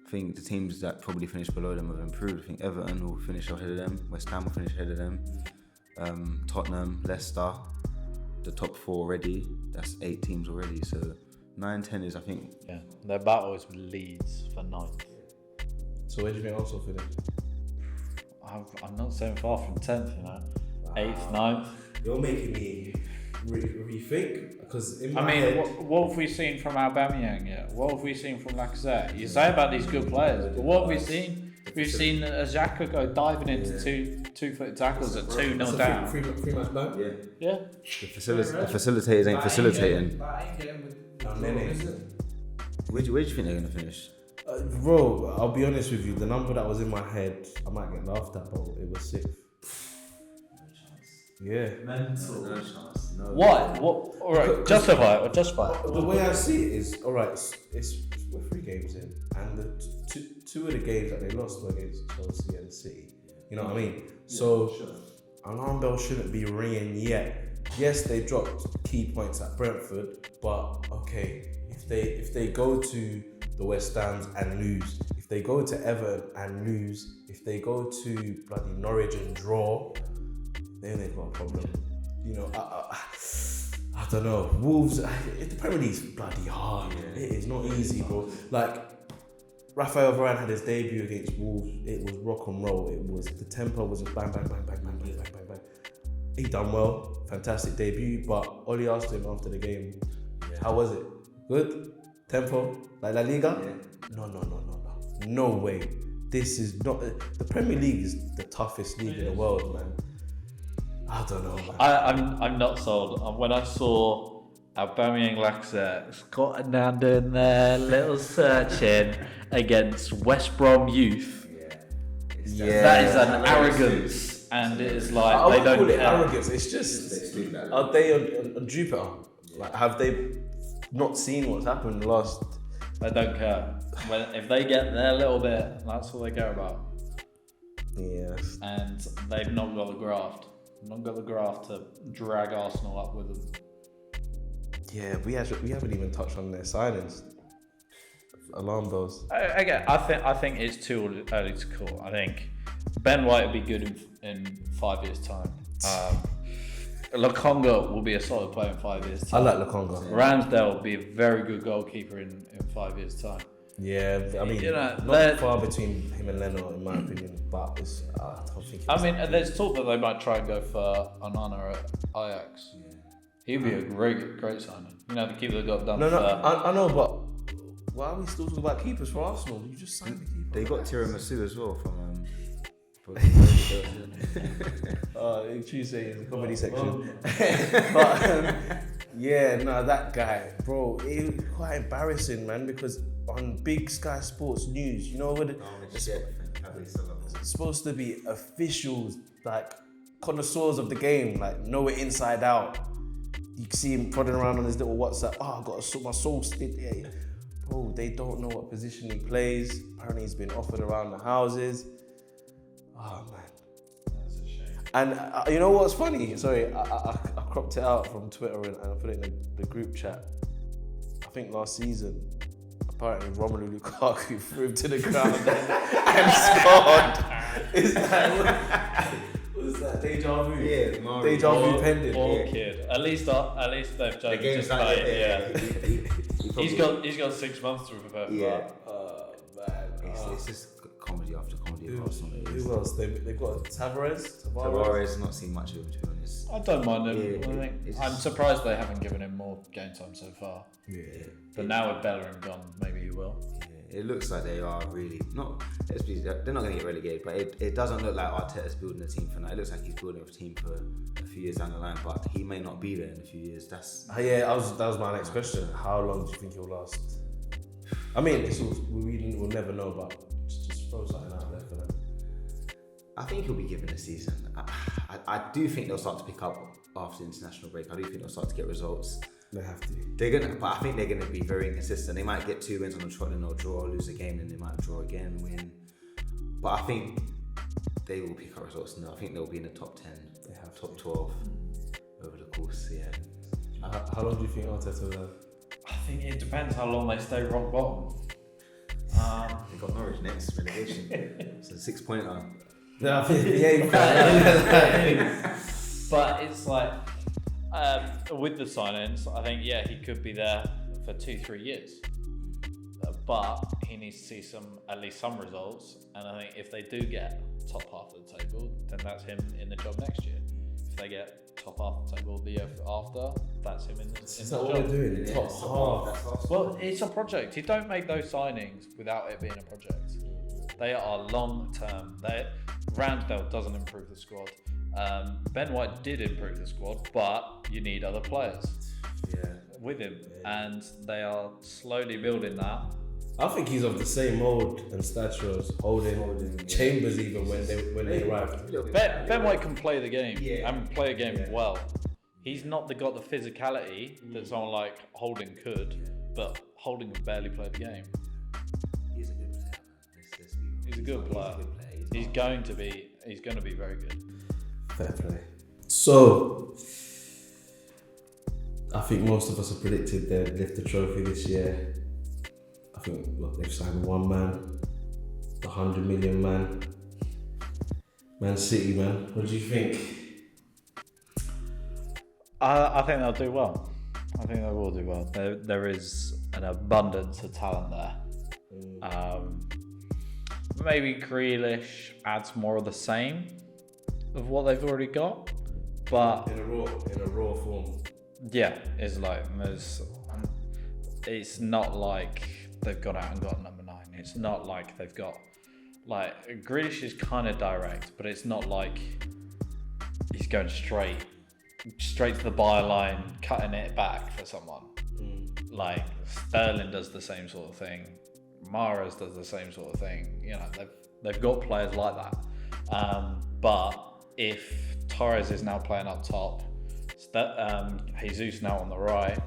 I think the teams that probably finish below them have improved. I think Everton will finish ahead of them. West Ham will finish ahead of them. Tottenham, Leicester, the top 4 already. That's 8 teams already. So 9, 10 is, I think. Yeah, their battle is with Leeds for 9th. So where do you think Arsenal finish? I'm not so far from 10th, you know. 8th, 9th. You're making me rethink because in my I mean, head, what have we seen from Aubameyang yet? What have we seen from Lacazette? You say about these good players, but what have we seen? We've seen Xhaka go diving into two-foot tackles at 2-0 down. Three match ban. Yeah. The facilitators ain't facilitating. Where do you think they're gonna finish? Bro, I'll be honest with you. The number that was in my head, I might get laughed at, but it was 6th. Yeah. Mental. No chance. No. What? All right. Justify it. The way I see it is, all right. We're 3 games in, and the two of the games that they lost were against Chelsea and City. You know what I mean? So alarm bell shouldn't be ringing yet. Yes, they dropped key points at Brentford, but okay, if they go to the West Hams and lose, if they go to Everton and lose, if they go to bloody Norwich and draw, then they've got a problem. You know, I don't know. Wolves, the Premier League's bloody hard. Yeah. It is not easy, bro. Like, Rafael Varane had his debut against Wolves. It was rock and roll. It was, the tempo was just bang, bang, bang, bang, bang, bang, bang, bang, bang. He done well. Fantastic debut. But Oli asked him after the game, how was it? Good? Tempo? Like La Liga? Yeah. No. No way. This is not... The Premier League is the toughest league in the world, man. I don't know, man. I'm not sold. When I saw Aubameyang, Lacazette, Scotland doing their little searching against West Brom youth, that is an arrogance, and it is like I they wouldn't don't call it care. arrogance. It's just, are they on Jupiter? Like, have they not seen what's happened the last? They don't care. If they get their little bit, that's all they care about. Yes. And they've not got the graft. Not got the graft to drag Arsenal up with them. Yeah, we haven't even touched on their signings. Alarm bells. Again, I think it's too early to call. I think Ben White will be good in 5 years' time. Lokonga will be a solid player in 5 years' I time. like Lokonga. Ramsdale will be a very good goalkeeper in 5 years' time. Yeah, I mean, You know, not far between him and Leno, in my opinion. But it's, I don't think. I mean, there's talk that they might try and go for Onana at Ajax. He'd be a great signing. You know, the keeper that got done. No, for, I know, but why are we still talking about keepers for Arsenal? You just signed the keeper. They got Tiramisu as well from. Tuesday in the comedy section. But yeah, no, that guy, bro, it was quite embarrassing, man, because on big Sky Sports News, you know what? It's supposed to be officials, like connoisseurs of the game, like know it inside out. You can see him prodding around on his little WhatsApp. Oh, I got my soul stint. Yeah. Bro, they don't know what position he plays. Apparently, he's been offered around the houses. Oh man, That's a shame. and you know what's funny? Sorry, I cropped it out from Twitter and I put it in the group chat. I think last season, apparently Romelu Lukaku threw him to the ground and scored. Is that was that deja vu? Yeah, Mario. Deja vu pending. Poor kid. At least they've chosen to play it. Yeah. He's got 6 months to prepare for that. It's just comedy after comedy of Arsenal. Who else? They've got Tavares. Tavares, not seen much of him, to be honest. I don't mind him. Yeah, I think it's I'm just- surprised they haven't given him more game time so far. Yeah. But now with Bellerin gone, maybe he will. Yeah, it looks like they are really not. They're not going to get relegated, but it doesn't look like Arteta's building a team for now. It looks like he's building a team for a few years down the line, but he may not be there in a few years. Yeah, that was my next question. How long do you think he'll last? I mean, we'll never know, but just throw something out there for them. I think he'll be given a season. I do think they'll start to pick up after the international break. I do think they'll start to get results. They have to. But I think they're gonna be very inconsistent. They might get 2 wins on the trot, then they'll draw or lose a game, and they might draw again, win. But I think they will pick up results now. I think they'll be in the top 10, They have top 12 over the course. Yeah. How long do you think Arteta will have? I think it depends how long they stay rock bottom. They got Norwich next relegation. It's a 6-pointer. No, I think yeah. But it's like with the signings, I think he could be there for 2-3 years. But he needs to see at least some results, and I think if they do get top half of the table, then that's him in the job next year. If they get top half of the table the year after, that's him in the Is job. that what we're doing? Yeah, Top it's half. Well, it's a project. You don't make those signings without it being a project. They are long term. Ramsdale doesn't improve the squad. Ben White did improve the squad, but you need other players with him, and they are slowly building that. I think he's of the same mould and stature as Holding, Chambers, even when they arrived. Ben White can play the game and play a game Yeah. well. He's not got the physicality that someone like Holding could, but Holding can barely play the game. He's a good player. He's a good player. He's going to be very good. Fair play. So, I think most of us have predicted they'd lift the trophy this year. I think they've signed one man, the 100 million man, Man City, man. What do you think? I think they'll do well. I think they will do well. There is an abundance of talent there. Maybe Grealish adds more of the same of what they've already got, but In a raw form. yeah, it's not like they've gone out and got number 9. It's not like they've got Grealish is kind of direct, but it's not like he's going straight to the byline, cutting it back for someone. Like Sterling does the same sort of thing. Mahrez does the same sort of thing. You know, they've got players like that. But if Torres is now playing up top, Jesus now on the right,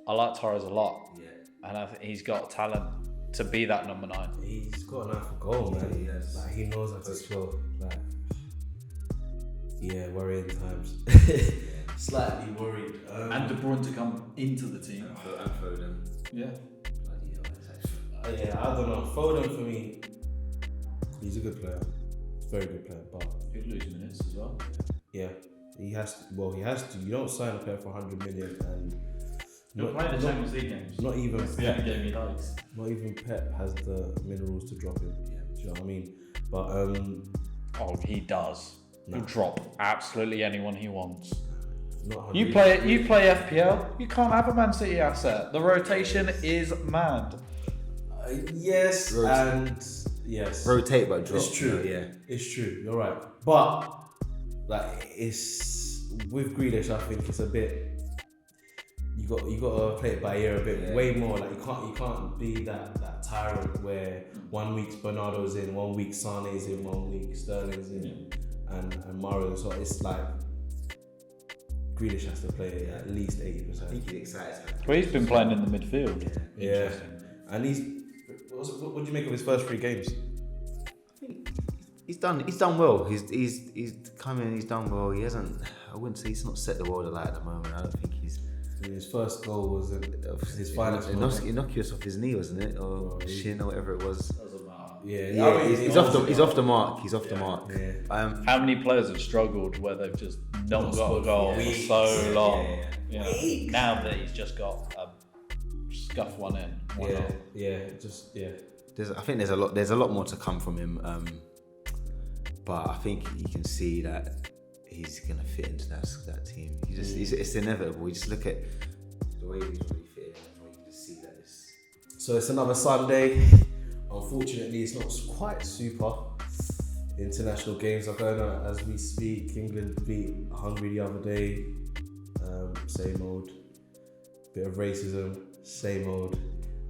I like Torres a lot. And I think he's got talent to be that number 9. He's got an eye for goal, man. Yes. Like, he knows how to score. Like, yeah, worrying times. Slightly worried. And De Bruyne to come into the team. And Foden. Yeah. Yeah, I don't know. Foden for me, he's a good player. Very good player, but He'd lose minutes as well. yeah, he has to. Well, he has to. You don't sign a player for 100 million and He'll play the Champions League games. not even That's the only game he likes. not even Pep has the minerals to drop him. Do you know what I mean? But Oh, he does. No. He'll drop absolutely anyone he wants. not 100 You play FPL, you can't have a Man City asset. The rotation is mad. Yes, and yes. Rotate but drop. It's true. Yeah. It's true. You're right. But like, it's with Grealish, I think it's a bit. You got to play it by ear a bit, way more. Like you can't be that tyrant where 1 week Bernardo's in, 1 week Sane's in, 1 week Sterling's in, and Mahrez. So it's like Grealish has to play at least 80%. I think he's excited. Well, he's been playing in the midfield. Yeah, and what do you make of his first 3 games? He's done well. He's come in. He's done well. He hasn't. I wouldn't say he's not set the world alight at the moment. I don't think he's. His first goal was his finest moment. Innocuous off his knee, wasn't it, or shin, or whatever it was. Doesn't matter. Yeah, I mean, he's off the mark. He's off the mark. Yeah. How many players have struggled where they've just not got a scored goal for for weeks. so long? Yeah. You know, now that he's just got a scuff one in. Why not? I think there's a lot more to come from him. But I think you can see that he's gonna fit into that team. It's inevitable. You just look at the way he's already fitted in, and you can just see that it's. So it's another Sunday. Unfortunately, it's not quite super. International games are going on as we speak. England beat Hungary the other day. Same old. Bit of racism. Same old.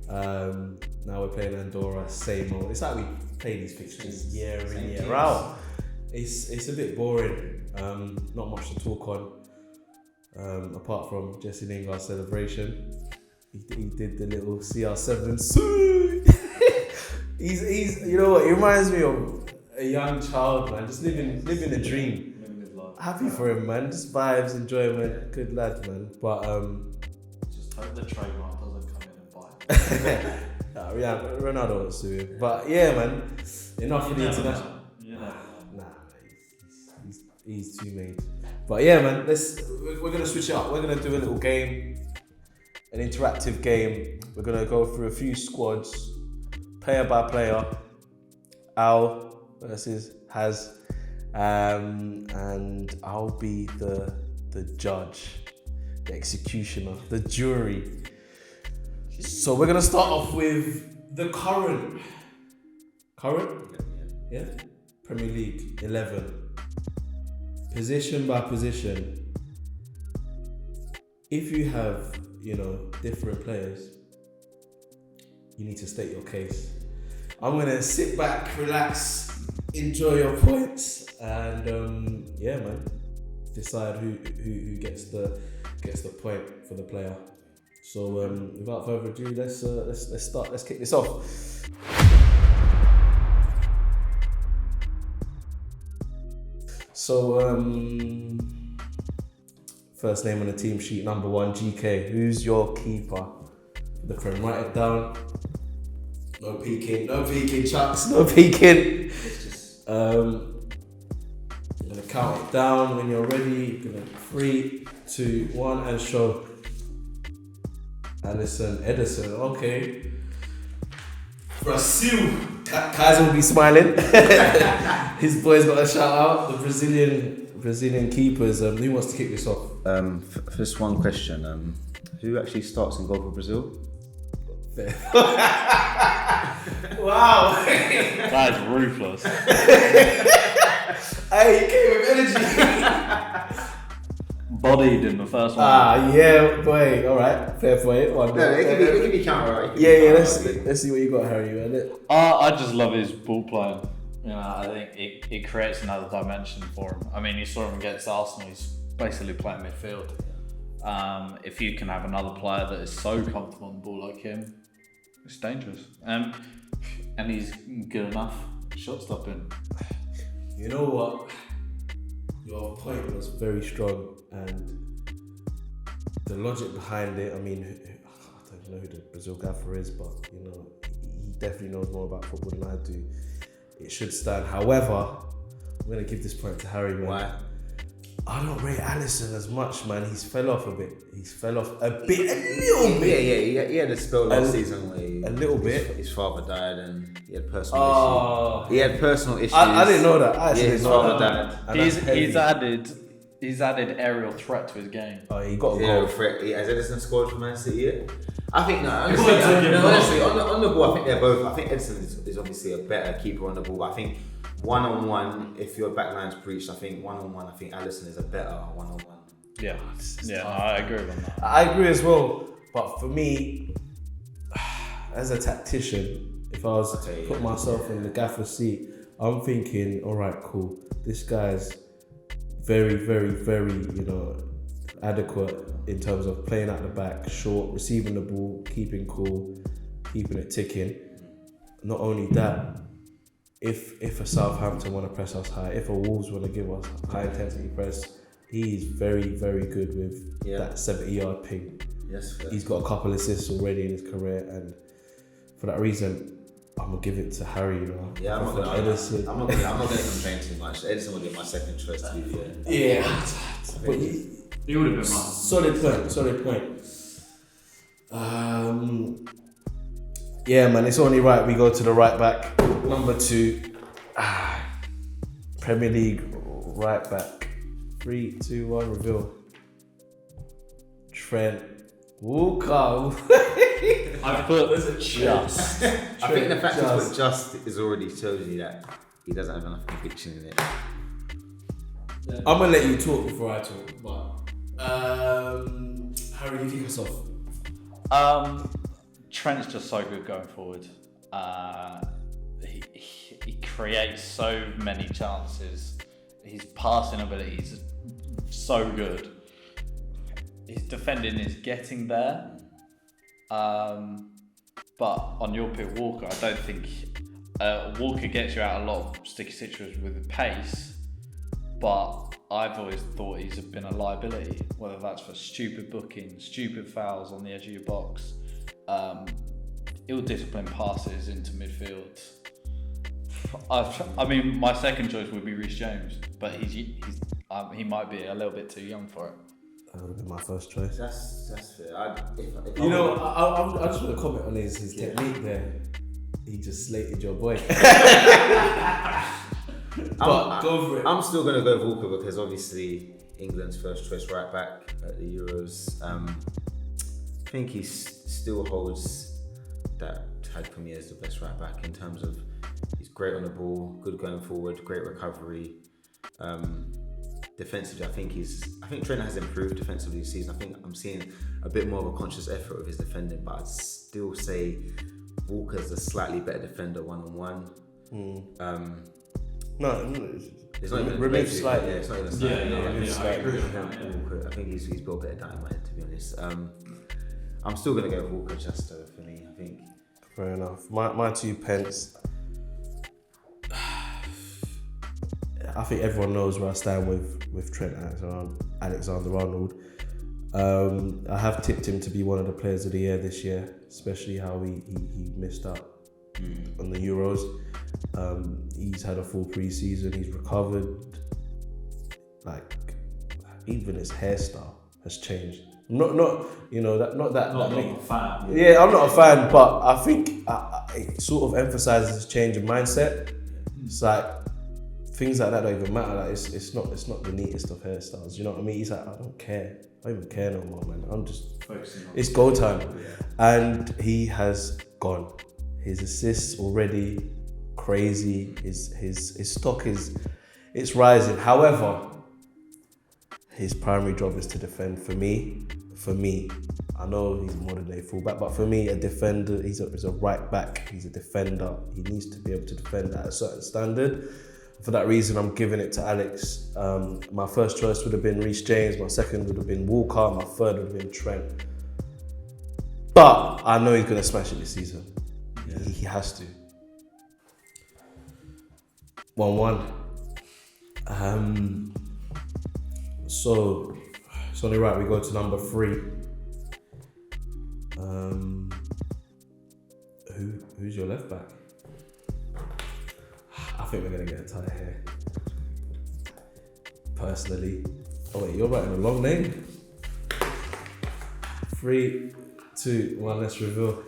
Now we're playing Andorra. Same old. It's like we play these fixtures year in, year out. It's a bit boring. Not much to talk on. Apart from Jesse Lingard's celebration, he did the little CR7 suit. he's you know what? He reminds me of a young child, man, just living the dream. Living his life. Happy for him, man. Just vibes, enjoyment, good lad, man. But Just hope the trademark doesn't come in and bite. yeah, Ronaldo wants to him. But yeah, man. Enough for the international. You never know. Nah, he's too made. But yeah, man, we're gonna switch it up. We're gonna do a little game, an interactive game. We're gonna go through a few squads, player by player. Al versus Haz, and I'll be the judge, the executioner, the jury. So we're gonna start off with the current, yeah, Premier League 11. Position by position, if you have, different players, you need to state your case. I'm gonna sit back, relax, enjoy your points, and yeah, man, decide who gets the point for the player. So without further ado, let's start. Let's kick this off. So, first name on the team sheet, number 1, GK. Who's your keeper for the Prem? Write it down. No peeking, Chucks, no peeking. I'm gonna count it down when you're ready. Gonna 3, 2, 1, and show. Alisson, Ederson, okay. Brazil. Kaiser will be smiling. His boys got a shout out. The Brazilian keepers. Who wants to kick this off? Just one question. Who actually starts in goal for Brazil? Wow. That is ruthless. Hey, he came with energy. Bodied in the first one. Yeah, boy. All right, fair point. It can be counter, right? Yeah. Let's see what you got, Harry. Man. I just love his ball playing. I think it creates another dimension for him. I mean, you saw him against Arsenal. He's basically playing midfield. If you can have another player that is so comfortable on the ball like him, it's dangerous. And he's good enough shot stopping. You know what? Your point was very strong, and the logic behind it. I mean, I don't know who the Brazil gaffer is, but he definitely knows more about football than I do. It should stand. However, I'm gonna give this point to Harry, man. Why? I don't rate Alisson as much, man. He's fell off a bit. A little bit. Yeah. He had a spell last season where a little bit. His father died and he had personal issues. He had personal issues. I didn't know that. His father died. He's added aerial threat to his game. Oh, he got a Zero goal. threat. Has Edison scored for Man City yet? I think no. Honestly, on the ball, I think they're both. I think Edison is obviously a better keeper on the ball. But I think 1-on-1, if your backline's breached, I think 1-on-1, I think Alisson is a better 1-on-1. Yeah, I agree with that. I agree as well. But for me, as a tactician, if I was to put myself in the gaffer's seat, I'm thinking, all right, cool. This guy's very, very, very, adequate in terms of playing at the back, short, receiving the ball, keeping cool, keeping it ticking. Not only that, if a Southampton want to press us high, if a Wolves want to give us high intensity press, he's very, very good with that 70-yard ping. Yes, he's got a couple assists already in his career, and for that reason, I'm gonna give it to Harry. Yeah, I'm not gonna complain too much. Edison will get my second choice to be fair. Yeah, but He would have been mine. Solid point. Yeah, man, it's only right we go to the right back. Number 2, Premier League right back. 3, 2, 1, reveal. Trent Walker. I put just. I think the fact that just is already shows you that he doesn't have enough conviction in it. I'm gonna let you talk before I talk, but Harry, you kick us off. Trent's just so good going forward. He creates so many chances. His passing ability is so good. his defending is getting there. But on your pick, Walker, I don't think Walker gets you out a lot of sticky situations with pace. But I've always thought he's been a liability, whether that's for stupid bookings, stupid fouls on the edge of your box, ill-disciplined passes into midfield. I mean, my second choice would be Reece James, but he might be a little bit too young for it. That would have been my first choice. That's fair. I just want to comment on his technique there. He just slated your boy. But go for it. I'm still going to go Walker because obviously England's first choice right back at the Euros. I think he still holds that tag for me as the best right back in terms of he's great on the ball, good going forward, great recovery. Defensively, I think Trent has improved defensively this season. I think I'm seeing a bit more of a conscious effort of his defending, but I'd still say Walker's a slightly better defender one-on-one. No, it's not even remove slightly. Yeah, it's not even slightly. I agree with that. Walker, I think he's built a bit of doubt in my head, to be honest. I'm still going to go with Walker just for me, I think. Fair enough. My 2 pence. I think everyone knows where I stand with Trent Alexander-Arnold. I have tipped him to be one of the players of the year this year, especially how he missed out on the Euros. He's had a full pre-season. He's recovered. Like even his hairstyle has changed. Not a fan. Yeah, I'm not a fan, but I think it sort of emphasizes his change of mindset. It's like things like that don't even matter. Like it's not the neatest of hairstyles. You know what I mean? He's like, I don't care. I don't even care no more, man. I'm just focusing on it's go time, and he has gone. His assists already crazy. His stock it's rising. However, his primary job is to defend. For me, I know he's a modern day fullback, but for me, a defender, he's a right back. He's a defender. He needs to be able to defend at a certain standard. For that reason, I'm giving it to Alex. My first choice would have been Reece James. My second would have been Walker. My third would have been Trent. But I know he's going to smash it this season. Yeah. He has to. 1-1. So it's only right we go to number 3. Who's your left back? I think we're gonna get a tie here. Personally. Oh wait, you're writing a long name. 3, 2, 1, let's reveal.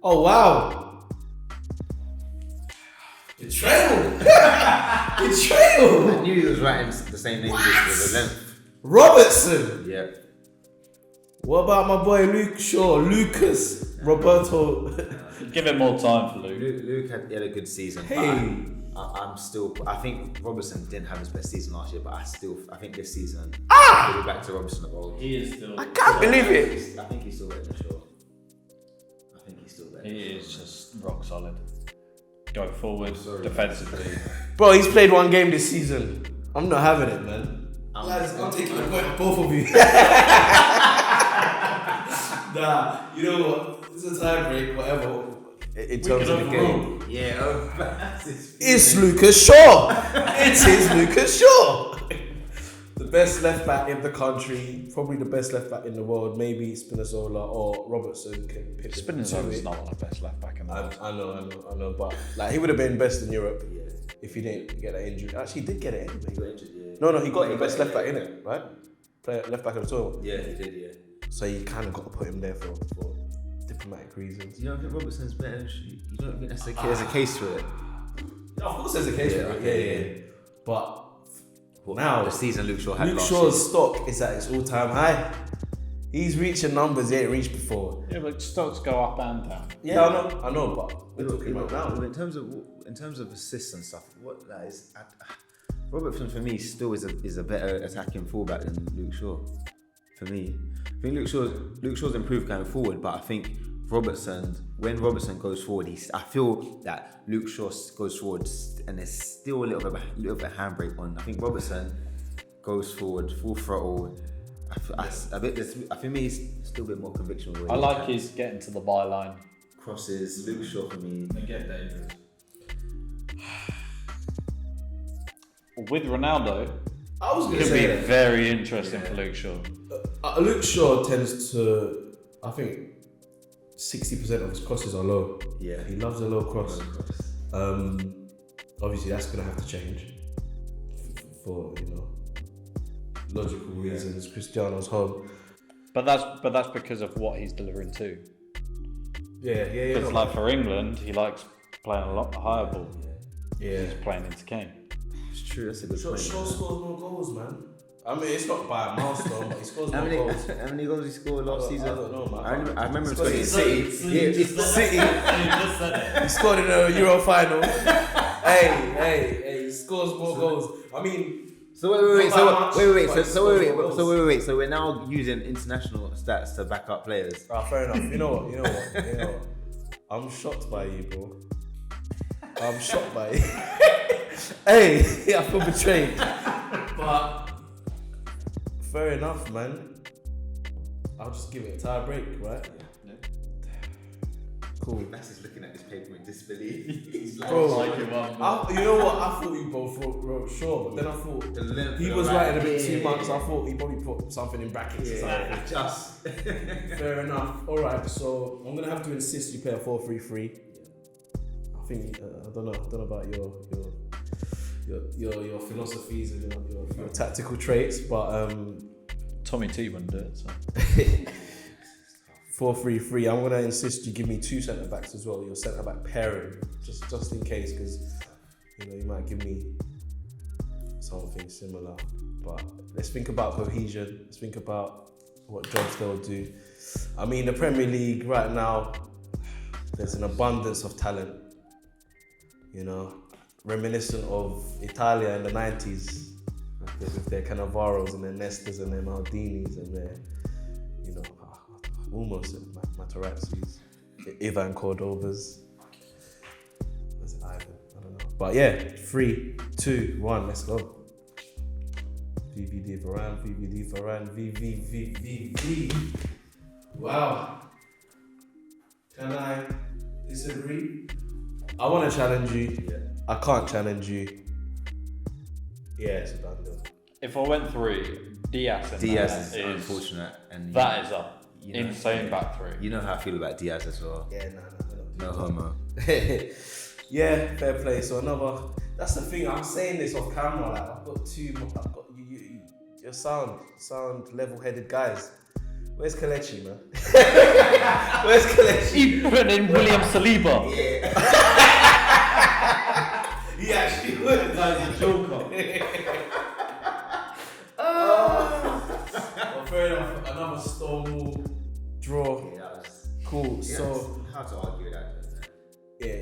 Oh wow! Betrayal! Betrayal! I knew he was writing the same name with the length. Robertson! Yep. What about my boy Luke Shaw? Lucas Roberto. Give it more time for Luke. Luke had a good season. Hey. I think Robertson didn't have his best season last year, but I think this season we'll be back to Robertson at all. He is still. I can't believe it. I think he's still better than Shaw. He is just rock solid. Go forward, defensively. Bro, he's played 1 game this season. I'm not having it, man. I'm taking the point of both of you. Nah, you know what? It's a tie break, whatever. In terms of the game. Yeah, It's Lucas Shaw. It is Lucas Shaw. The best left back in the country, probably the best left back in the world. Maybe Spinazzola or Robertson can pick it. Spinazzola's not the best left back in the world. I know, but like he would have been best in Europe if he didn't get that injury. Actually, he did get it anyway. He got injured, yeah. No, he got the best left back in it, right? Play left back of the tournament. Yeah, he did, yeah. So you kind of got to put him there for diplomatic reasons. You don't think Robertson's better? You don't think there's a case for it? Of course, there's a case for it. Yeah. But now the season Luke Shaw had Luke last Shaw's year. stock is at its all-time high. He's reaching numbers he ain't reached before. Yeah, but stocks go up and down. Yeah, I know, but we're talking about now. In terms of assists and stuff, what that is, Robertson for me still is a better attacking fullback than Luke Shaw. For me, I think Luke Shaw's improved going forward, but I think when Robertson goes forward, I feel that Luke Shaw goes forward and there's still a little bit of handbrake on. I think Robertson goes forward, full throttle. I think me, he's still a bit more conviction. I like his getting to the byline. crosses. Luke Shaw for me. They get dangerous. With Ronaldo, I was going to could say be that. very interesting for Luke Shaw. Luke Shaw tends to, I think, 60% of his crosses are low. Yeah. He loves a low cross. Obviously, that's going to have to change for logical reasons. Cristiano's home. But that's because of what he's delivering too. Yeah. Because like for England, he likes playing a lot higher ball. Yeah. He's playing into Kane. It's true. That's a good Shaw point. scores more goals, man. I mean, it's not by a milestone, but he scores How more many, goals. how many goals he scored last season? I don't know, man. I remember him It's scoring City. City. Yeah, it's City. He scored in a Euro final. hey, he scores more goals. I mean, So wait. Wait. So we're now using international stats to back up players. fair enough. You know what? I'm shocked by you, bro. I'm shocked by you. Hey, I feel betrayed. But fair enough, man. I'll just give it a tie break, right? Yeah. Cool. That's just looking at this paper in disbelief. He's like, Bro, Like him up. you know what? I thought you both wrote Shaw, but then I thought the length he of was the writing a line. bit too Yeah, much. yeah. I thought he probably put something in brackets or something. Yeah, just. Fair enough. All right, so I'm gonna have to insist you play a 4-3-3. I think I don't know about your philosophies and your tactical traits, but Tommy T wouldn't do it. So. 4-3-3. I'm gonna insist you give me two centre backs as well. Your centre back pairing, just in case, because you might give me something similar. But let's think about cohesion. Let's think about what jobs they'll do. I mean, the Premier League right now, there's an abundance of talent. Reminiscent of Italia in the 90s, with their Cannavaros and their Nestas and their Maldinis and their, almost Materazzis, Ivan Cordobas. Was it Ivan? I don't know. But yeah, 3, 2, 1, let's go. VVD Varane, VVV. Wow. Can I disagree? I want to challenge you. Yeah. I can't challenge you. Yeah, it's a done deal. If I went through Diaz, Diaz is unfortunate, and That is a you know, insane back three. You know how I feel about Diaz as well. Yeah, No homo. Yeah, fair play. So that's the thing. I'm saying this off camera. Like I've got you. Your sound level-headed guys. Where's Kelechi, man? Where's Kelechi? He put in William Saliba. He actually would. Guy's a joker. Well, fair enough. Another Stonewall draw. Yeah, that was, Cool. yeah, So it's hard to argue with that. Isn't it?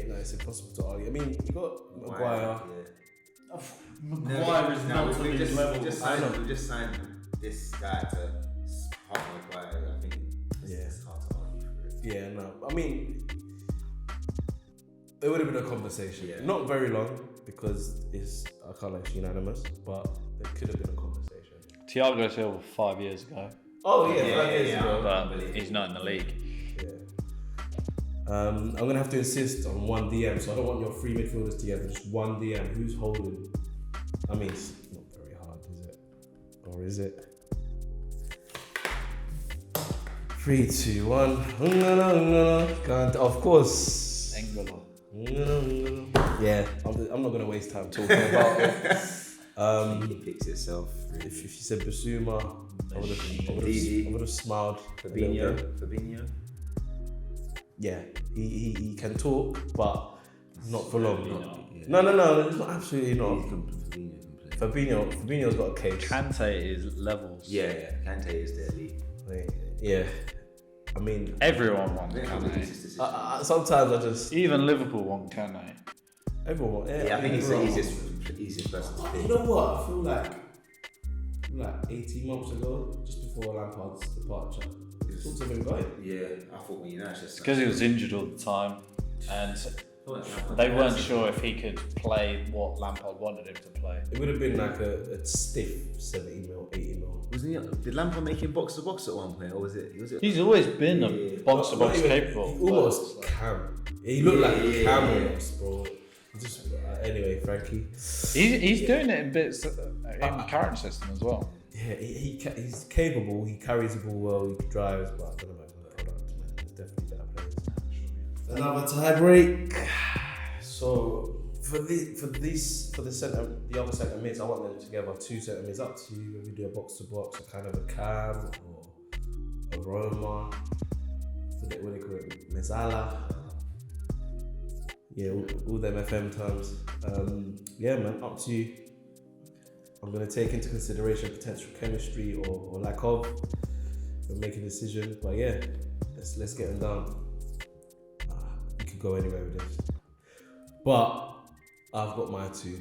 yeah, no, it's impossible to argue. I mean, you got Maguire. Yeah. Maguire is not to we his level. we just signed this guy to help Maguire. I think it's hard to argue for it. Yeah, no. I mean, it would have been a conversation. Yeah. Not very long because I can't like unanimous, but there could have been a conversation. Thiago Silva 5 years ago, Oh yeah, 5 years yeah. ago. but he's not in the league. Yeah. I'm gonna have to insist on one DM, so I don't want your three midfielders together. Just one DM. Who's holding? I mean, it's not very hard, is it? Or is it? 3, 2, 1. Of course. Engolo. Yeah, I'm not gonna waste time talking about it. He picks itself. If you said Basuma, I would have smiled. a little bit. Fabinho. Yeah, he can talk, but not for long. Yeah. No, it's not absolutely Fabinho not. can play. Fabinho's got a case. Kante is levels. Yeah, Kante is their league. Yeah, I mean, Everyone wants I think Kante. it's his decision. sometimes I just Even Liverpool want Kante. everyone. Yeah, I think he's the everyone. easiest person to You pick. know what? I feel like 18 months ago, just before Lampard's departure, talked to him about it. Yeah, I thought when United just Because he was injured all the time, and They weren't sure if he could play what Lampard wanted him to play. It would have been like a stiff 70 mil, 80 mil. Wasn't he? Did Lampard make him box to box at one point, or was it? He's always been a box to Not box even- capable. he almost Cam. He looked like a Cam almost, bro. Just anyway, Frankie. He's doing it in bits in the current system as well. Yeah, he's capable. He carries the ball well. He drives, but I don't know about the product, man. There's definitely better players. Another tie break. So for the other centre mids, I want them together. 2 centre mids, up to you. Whether we do a box to box, or kind of a Cam or a Roma. What do they call it? Mezzala. Yeah, all them FM terms. Yeah, man, up to you. I'm gonna take into consideration potential chemistry or lack of and make a decision. But yeah, let's get them down. You could go anywhere with this. But I've got my 2.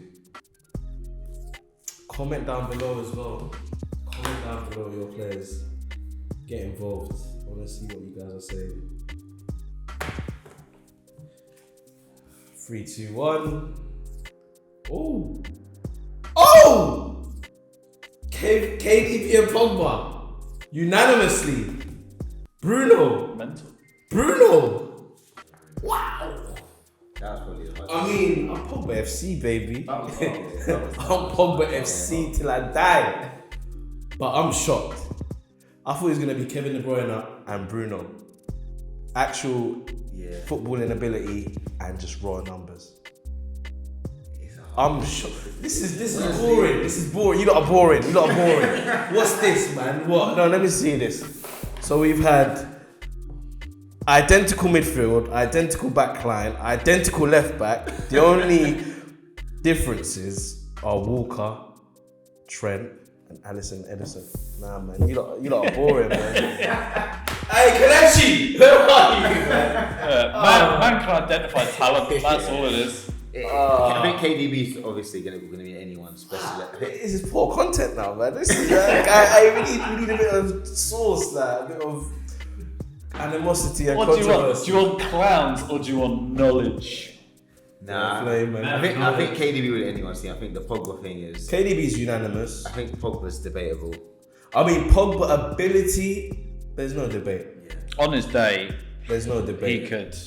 Comment down below as well. Comment down below your players. Get involved. I wanna see what you guys are saying. 3, 2, 1. Oh! KDB and Pogba. Unanimously. Bruno. Mental. Bruno. Wow. That was probably the hardest. I mean, I'm Pogba FC, baby. That was hard, yeah. I'm Pogba FC till I die. But I'm shocked. I thought it was going to be Kevin De Bruyne and Bruno. Actual footballing ability and just raw numbers. I'm sure this is boring. This is boring. You lot are boring. What's this, man? What? No, let me see this. So we've had identical midfield, identical back line, identical left back. The only differences are Walker, Trent, and Alisson Edison. Nah, man, you lot are boring, man. Hey, Kelechi, where are you, man? Man can identify talent. That's all it is. I think KDB's obviously going to be anyone's best. This is poor content now, man. This is we need a bit of sauce, like, a bit of animosity and What do you want? controversy. Do you want clowns or do you want knowledge? Nah, Flame, man. I think KDB with anyone's team. I think the Pogba thing is. KDB's unanimous. I think Pogba's debatable. I mean, Pogba ability, there's no debate. On his day, There's no he debate. could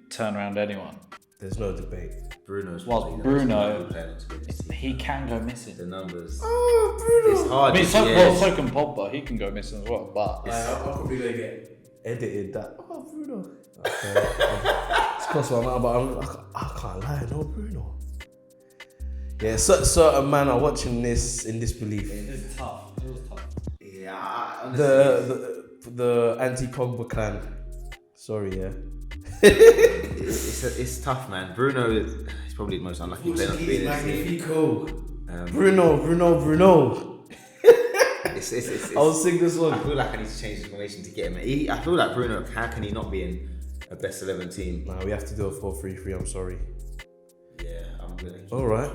turn around anyone. There's no debate. Bruno's Well, probably the Bruno, most likely player to win this team. He can go missing. The numbers. Oh, Bruno. It's hard. I mean, so yeah. can Pogba. He can go missing as well. But I'm probably gonna get edited that. Oh, Bruno. Okay. It's cost my mind, but I can't lie. No, Bruno. Yeah, certain man are watching this in disbelief. It's tough. It was tough. Yeah, honestly, The anti-Pogba clan. Sorry, yeah. it's tough, man. Bruno is probably the most unlucky player not to be in this team. Magnifico. Bruno. Bruno. It's I'll sing this I one. feel like I need to change the formation to get him. I feel like Bruno, how can he not be in a best 11 team? Nah, we have to do a 4-3-3. I'm sorry. Yeah, I'm gonna. All right.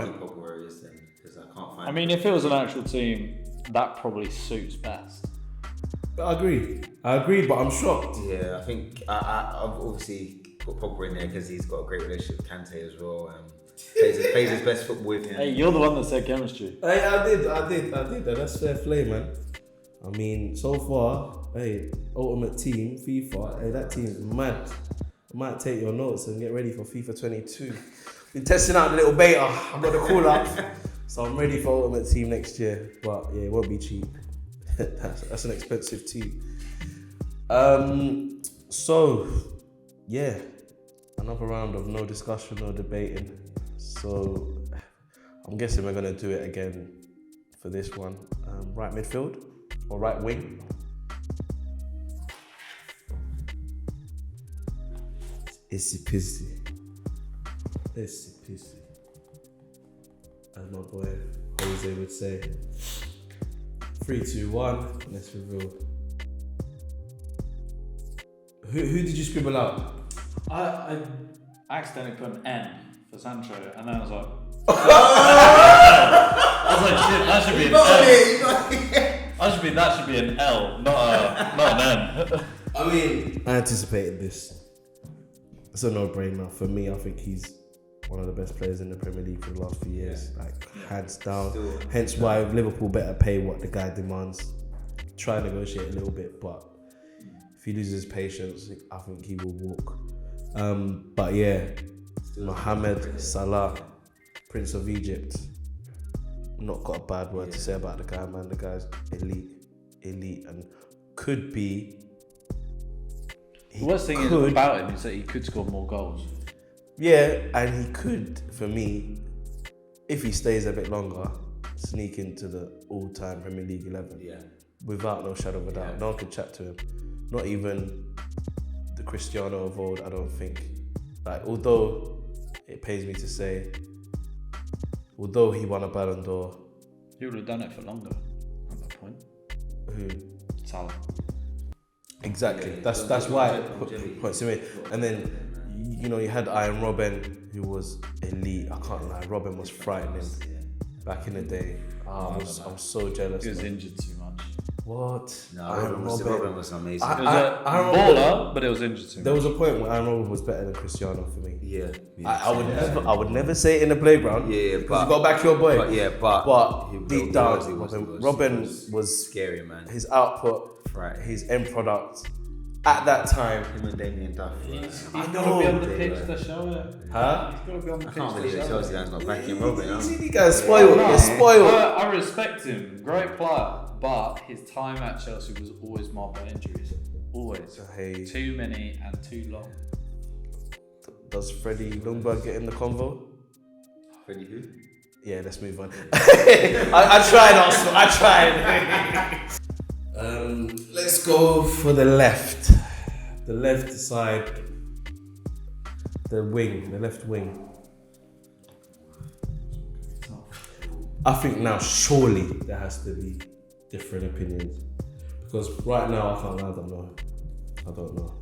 Keep Pogba where he is then, because I can't find. I mean, if it was an actual team, that probably suits best. I agree, but I'm shocked. Yeah, I think I've obviously put Pogba in there because he's got a great relationship with Kante as well. Plays his best football with him. Hey, you're the one that said chemistry. Hey, I did. That's fair play, man. I mean, so far, hey, Ultimate Team, FIFA, hey, that team's mad. I might take your notes and get ready for FIFA 22. Been testing out the little beta. I've got the call up, so I'm ready for Ultimate Team next year. But yeah, it won't be cheap. That's an expensive team. So yeah, another round of no discussion, no debating. So I'm guessing we're gonna do it again for this one. Right midfield or right wing? Issy pissy. As my boy Jose would say. 3, 2, 1. Let's reveal. Who did you scribble out? I accidentally put an N for Sancho, and then I was like, shit, that should be an L. That should be an L, not an N. I mean, I anticipated this. it's a no-brainer for me. I think he's one of the best players in the Premier League for the last few years, hands down. Still- Hence why Liverpool better pay what the guy demands. Try and negotiate a little bit, but if he loses patience, I think he will walk. But yeah, Mohamed Salah, Prince of Egypt. Not got a bad word to say about the guy, man. The guy's elite, and could be. The worst thing about him is that he could score more goals. Yeah, and he could, for me, if he stays a bit longer, sneak into the all-time Premier League 11. Yeah. Without no shadow of a doubt. No one could chat to him. Not even the Cristiano of old, I don't think. Like, although it pains me to say, although he won a Ballon d'Or, He would have done it for longer at that point. who Salah. exactly. Yeah, That's why longevity. it points to me. And then you had Iron Robben, who was elite. I can't lie, Robben was frightening back in the day. I was so jealous. He was man. injured too much. What? No, Iron Robben was amazing. It was a baller, but it was injured too There much. was a point where Iron Robben was better than Cristiano for me. yeah. I would never say it in the playground. Yeah, because but- you got back your boy. But he deep was- down, he was- Robben was scary, man. his output, Right. his end product at that time. Him and Damien Duff. He's I got know. to be on the Yeah, pitch right. to show it. Huh? He's got to be on the I pitch can't to believe show that Chelsea it. guys not backing Robben. You Huh? see, you guys spoiled. No, You're spoiled. I respect him. Great player. But his time at Chelsea was always marked by injuries. Always. Hey, Too many and too long. does Freddie Ljungberg get in the convo? Freddie who? Yeah, let's move on. I tried also. I tried. Let's go for the left. The left side. The left wing. I think now surely there has to be different opinions. Because right now I don't know. I don't know.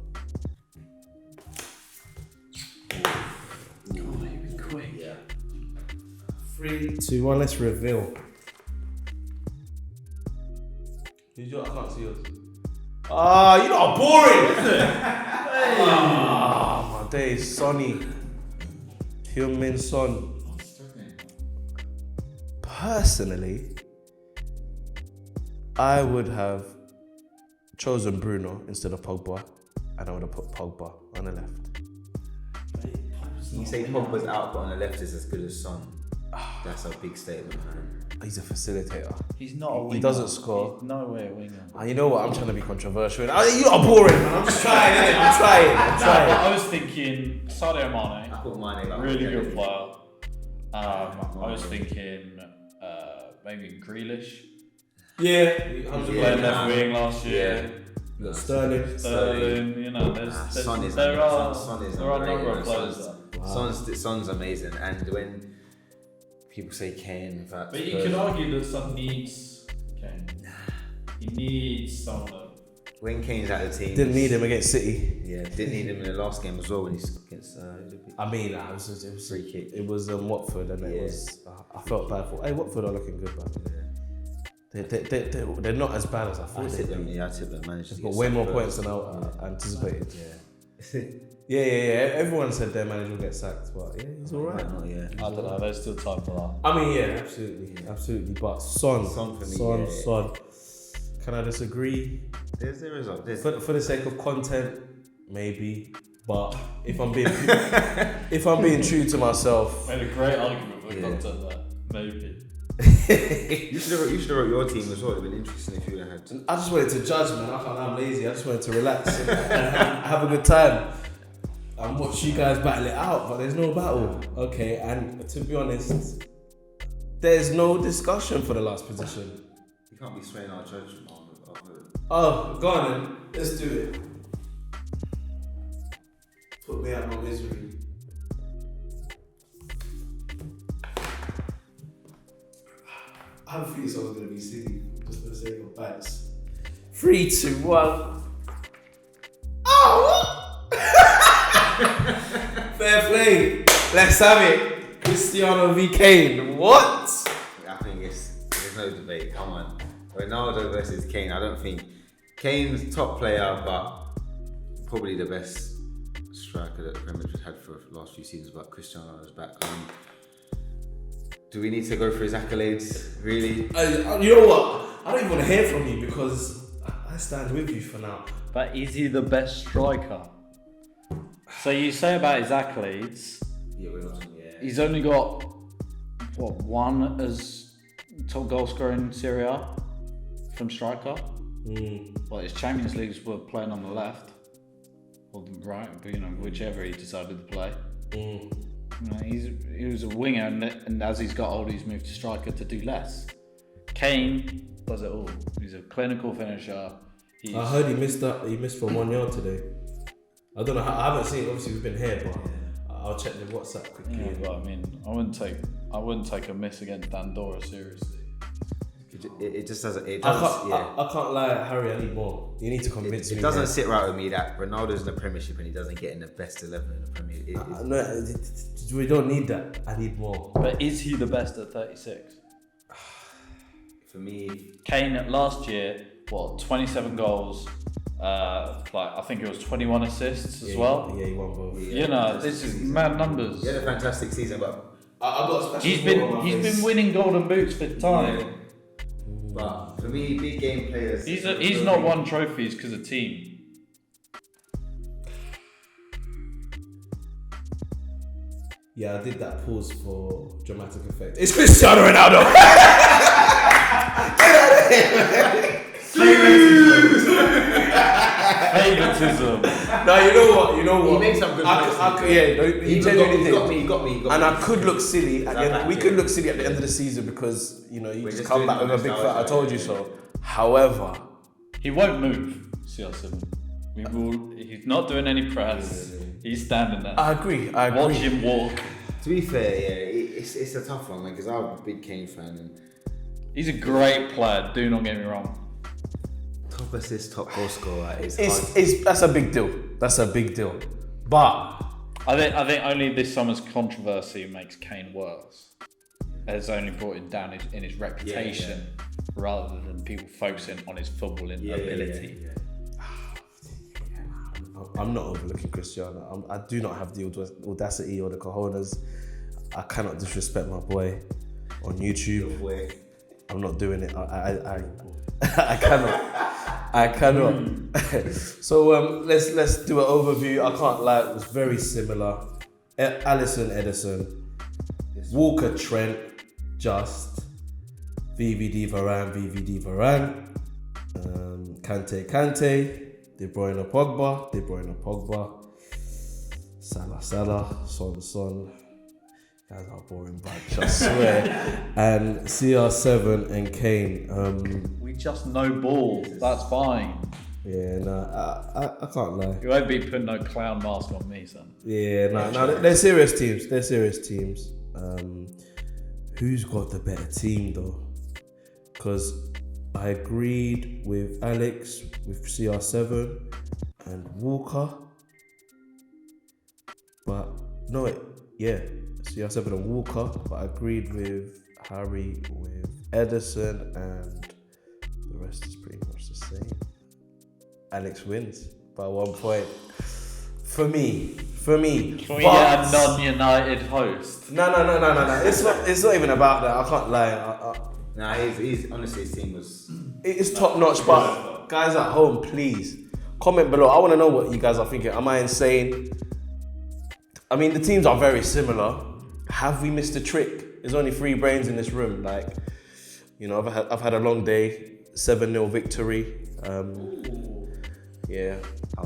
Oh, he was quick. Yeah. 3, 2, 1, let's reveal. Who's yours? I can't see yours. Ah, you lot are boring, isn't it? Ah, my days. Sonny. Heung-min Son. Personally, I would have chosen Bruno instead of Pogba, and I would have put Pogba on the left. You say Pogba's output on the left is as good as Son. That's a big statement, man. He's a facilitator. He's not a winger. He doesn't score. He's no way a winger. You know what? I'm trying to be controversial. You are boring, man. I'm just trying, innit? I'm trying. I was thinking Sadio Mane, I put Mane back. really good player. I was thinking maybe Grealish. Yeah. Played 100%. left wing last year. You got Sterling. Sterling, you know, there's Son is there are a underrated, number of man. players there. Son's amazing, and when people say Kane, that But you could argue that Son needs Kane. He needs someone. when Kane's out of the team, Didn't need him against City. Yeah, didn't need him in the last game as well when he's against. I mean, it was Free kick. It was Watford, and it Yeah. was. I felt bad for. Hey, Watford are looking good, man. They're not as bad as I I thought. tipped They'd them. be. Yeah, I tipped them. Managed to They've get got way more sacked points first. than I anticipated. Yeah. Yeah. Everyone said their manager will get sacked, but yeah, he's all right. Not yet. I don't know, there's still time for I mean, yeah, absolutely. But Son Son for me, yeah. Son. Can I disagree? There's the result. There's For the sake of content, maybe. But if I'm being true to myself, Made a great argument for the Yeah. content there. Maybe. you should have wrote your team as well. It'd been interesting if you would have had. I just wanted to judge, man. I'm lazy. I just wanted to relax and have a good time and watch you guys battle it out. But there's no battle, okay? And to be honest, there's no discussion for the last position. You can't be swaying our judgment on the. Oh, go on then. Let's do it. Put me out of my misery. I have a feeling someone's going to be silly just for the sake of bats. 3, 2, 1. Oh! Fair play. Let's have it. Cristiano v Kane. What? I think there's no debate. Come on, Ronaldo versus Kane. I don't think Kane's top player, but probably the best striker that the Premier League had for the last few seasons, but Cristiano is back. Do we need to go for his accolades? Really? You know what? I don't even want to hear from you because I stand with you for now. But is he the best striker? So you say about his accolades, Yeah, we're not. Yeah. he's only got one as top goal scorer in Serie A from striker. Well, his Champions Leagues were playing on the left or the right, but whichever he decided to play. He was a winger, and as he's got older, he's moved to striker to do less. Kane does it all. He's a clinical finisher. I heard he missed that. He missed from 1 yard today. I don't know. I haven't seen. Obviously, we've been here, but I'll check the WhatsApp quickly. Yeah, but I mean, I wouldn't take a miss against Andorra seriously. It just doesn't. It I doesn't. I can't lie, Harry. I need more. You need to convince me. It doesn't sit right with me that Ronaldo's in the Premiership and he doesn't get in the best 11 in the Premier League. No, we don't need that. I need more. But is he the best at 36? For me, Kane last year, 27 goals. I think it was 21 assists as well. Yeah, he won both. This is mad numbers. he had a fantastic season, but I got a special He's thought on my been face. winning golden boots for time. but for me, big game players. He's not won trophies because of team. Yeah, I did that pause for dramatic effect. It's Cristiano Ronaldo. Get out of here, man. Favoritism. No, you know what? He makes some good points. He genuinely did. He got me. And I could look silly at the end. We could look silly at the end of the season because you just just come doing back with a big nostalgia, fat. I told you so. However, He won't move. CR7. He's not doing any press. He's standing there. I agree. Watch him walk. To be fair, it's a tough one, man, because I'm a big Kane fan and He's a great player. Do not get me wrong. top assist, top goal scorer is That's a big deal. That's a big deal. But I think only this summer's controversy makes Kane worse. Has only brought him down in his reputation rather than people focusing on his footballing ability. I'm not overlooking Cristiano. I do not have the audacity or the cojones. I cannot disrespect my boy on YouTube. I'm not doing it. I cannot. So let's do an overview. I can't lie, it was very similar. Alisson, Ederson, Walker, Trent, Just, VVD, Varane, Kante, De Bruyne, Pogba, Salah, Son. Guys are boring bunch, I swear. And CR7 and Kane. We just know ball. That's fine. Yeah, no, I can't lie. You won't be putting no clown mask on me, son. Yeah, no, they're serious teams. Who's got the better team though? Because I agreed with Alex with CR7 and Walker, but CR7 and Walker. But I agreed with Harry with Ederson, and the rest is pretty much the same. Alex wins by 1 point. For me. Can we get a non-United host? No. It's not even about that. I can't lie. Nah, he's honestly, his team was. It's top notch, but guys at home, please comment below. I want to know what you guys are thinking. Am I insane? I mean, the teams are very similar. Have we missed a trick? There's only 3 brains in this room. I've had a long day. 7-0 victory. Yeah. I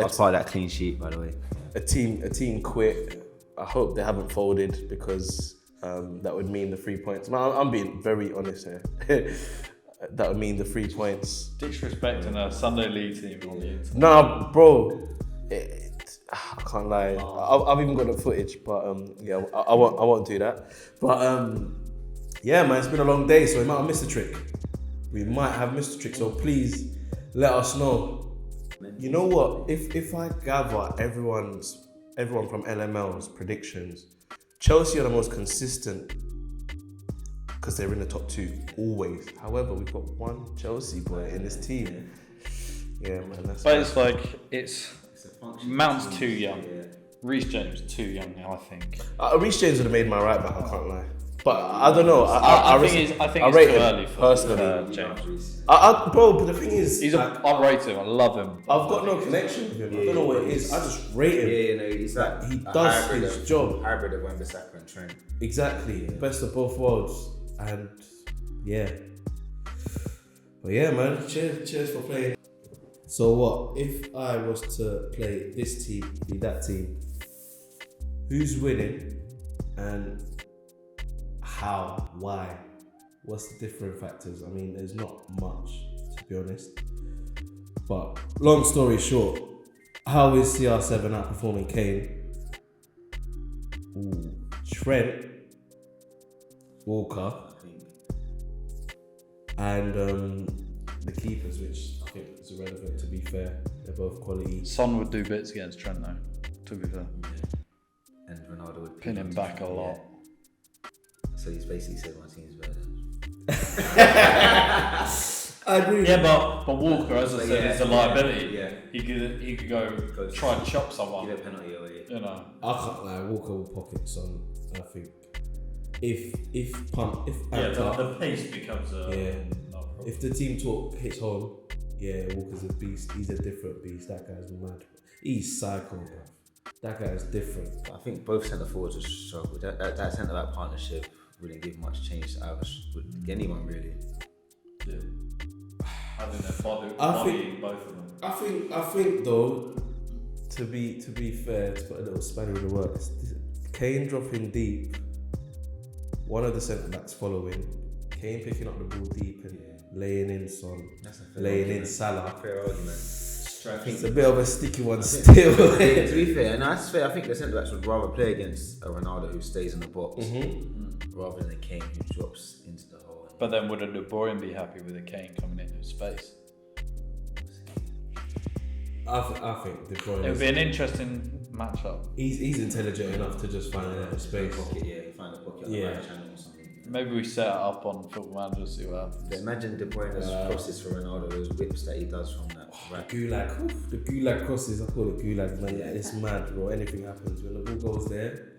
was part of that clean sheet, by the way. A team quit. I hope they haven't folded because that would mean the 3 points. I'm being very honest here. That would mean the 3 points. Disrespecting a Sunday League team on the internet. Nah, bro. I can't lie. I've even got the footage, but I won't do that. But man, it's been a long day, so we might have missed a trick. So please let us know. You know what? If I gather everyone from LML's predictions, Chelsea are the most consistent because they're in the top 2 always. However, we've got one Chelsea boy in this team. Yeah, man. But it's Mount's too young. Reece James too young now, I think. Reece James would have made my right back. I can't lie. But I don't know. I think it's rate too him early for personally. James. Bro, but the thing is, I rate him. I love him. I've got no connection with him. I don't know what it is. I just rate him. Yeah, he's like He does his job. Hybrid of Wan-Bissaka and Trent. Exactly. Best of both worlds. And yeah. But yeah, man. Cheers for playing. So what? If I was to play this team, be that team, who's winning and how? Why? What's the different factors? I mean, there's not much, to be honest. But long story short, how is CR7 outperforming Kane? Ooh, Trent, Walker, and the keepers, which I think is irrelevant, to be fair. They're both quality. Son would do bits against Trent though, to be fair. And Ronaldo would Pin him back a lot. So he's basically said my team's better. I agree. Yeah, but Walker, as I said, is a liability. Yeah. He could go try and chop someone. Give a penalty away. You know. I can't lie. Walker will pocket Son. I think if Yeah, the pace becomes a problem. if the team talk hits home, yeah, Walker's a beast. He's a different beast. That guy's mad. He's psycho, bro. That guy is different. I think both centre forwards have struggled. That centre back partnership wouldn't give much change to anyone really. Yeah. I think they're bodying both of them. I think though, to be fair, to put a little spanner in the works, Kane dropping deep, one of the centre backs following, Kane picking up the ball deep and laying in Son, laying in Salah. Fair argument. It's a bit of a sticky one still. To be fair, and that's fair. I think the centre backs would rather play against a Ronaldo who stays in the box rather than a Kane who drops into the hole. But then would a De Bruyne be happy with a Kane coming into space? I think De Bruyne. It would be an interesting matchup. He's intelligent enough to just find a space. Find a pocket on the right channel or something. Maybe we set it up on Football Manager, see what happens. But imagine De Bruyne's crosses for Ronaldo, those whips that he does from that. The gulag crosses, I call it gulag, man. Yeah. It's mad, bro. Anything happens. When the ball goes there,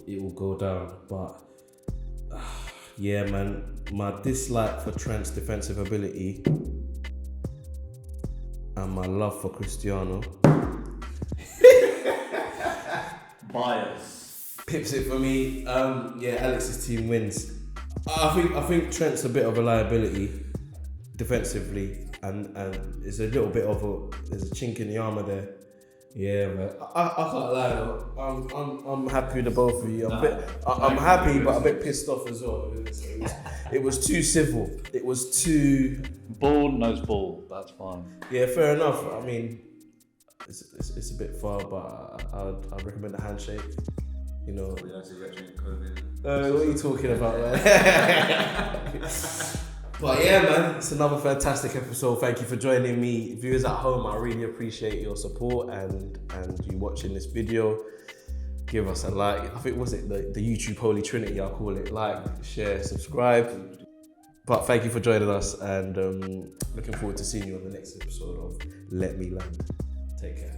it will go down. But yeah, man, my dislike for Trent's defensive ability and my love for Cristiano Bias. pips it for me. Alex's team wins. I think Trent's a bit of a liability defensively, and it's a little bit of there's a chink in the armour there. Yeah, man. I can't lie though. I'm happy with the both of you. I'm happy, but a bit pissed off as well. It was too civil. It was too. Ball knows ball. That's fine. Yeah, fair enough. I mean, it's a bit far, but I'd recommend a handshake. You know. What are you talking about, man? But yeah, man, it's another fantastic episode. Thank you for joining me. Viewers at home, I really appreciate your support and you watching this video. Give us a like. I think, was it the YouTube Holy Trinity, I'll call it. Like, share, subscribe. But thank you for joining us, and looking forward to seeing you on the next episode of Let Me Land. Take care.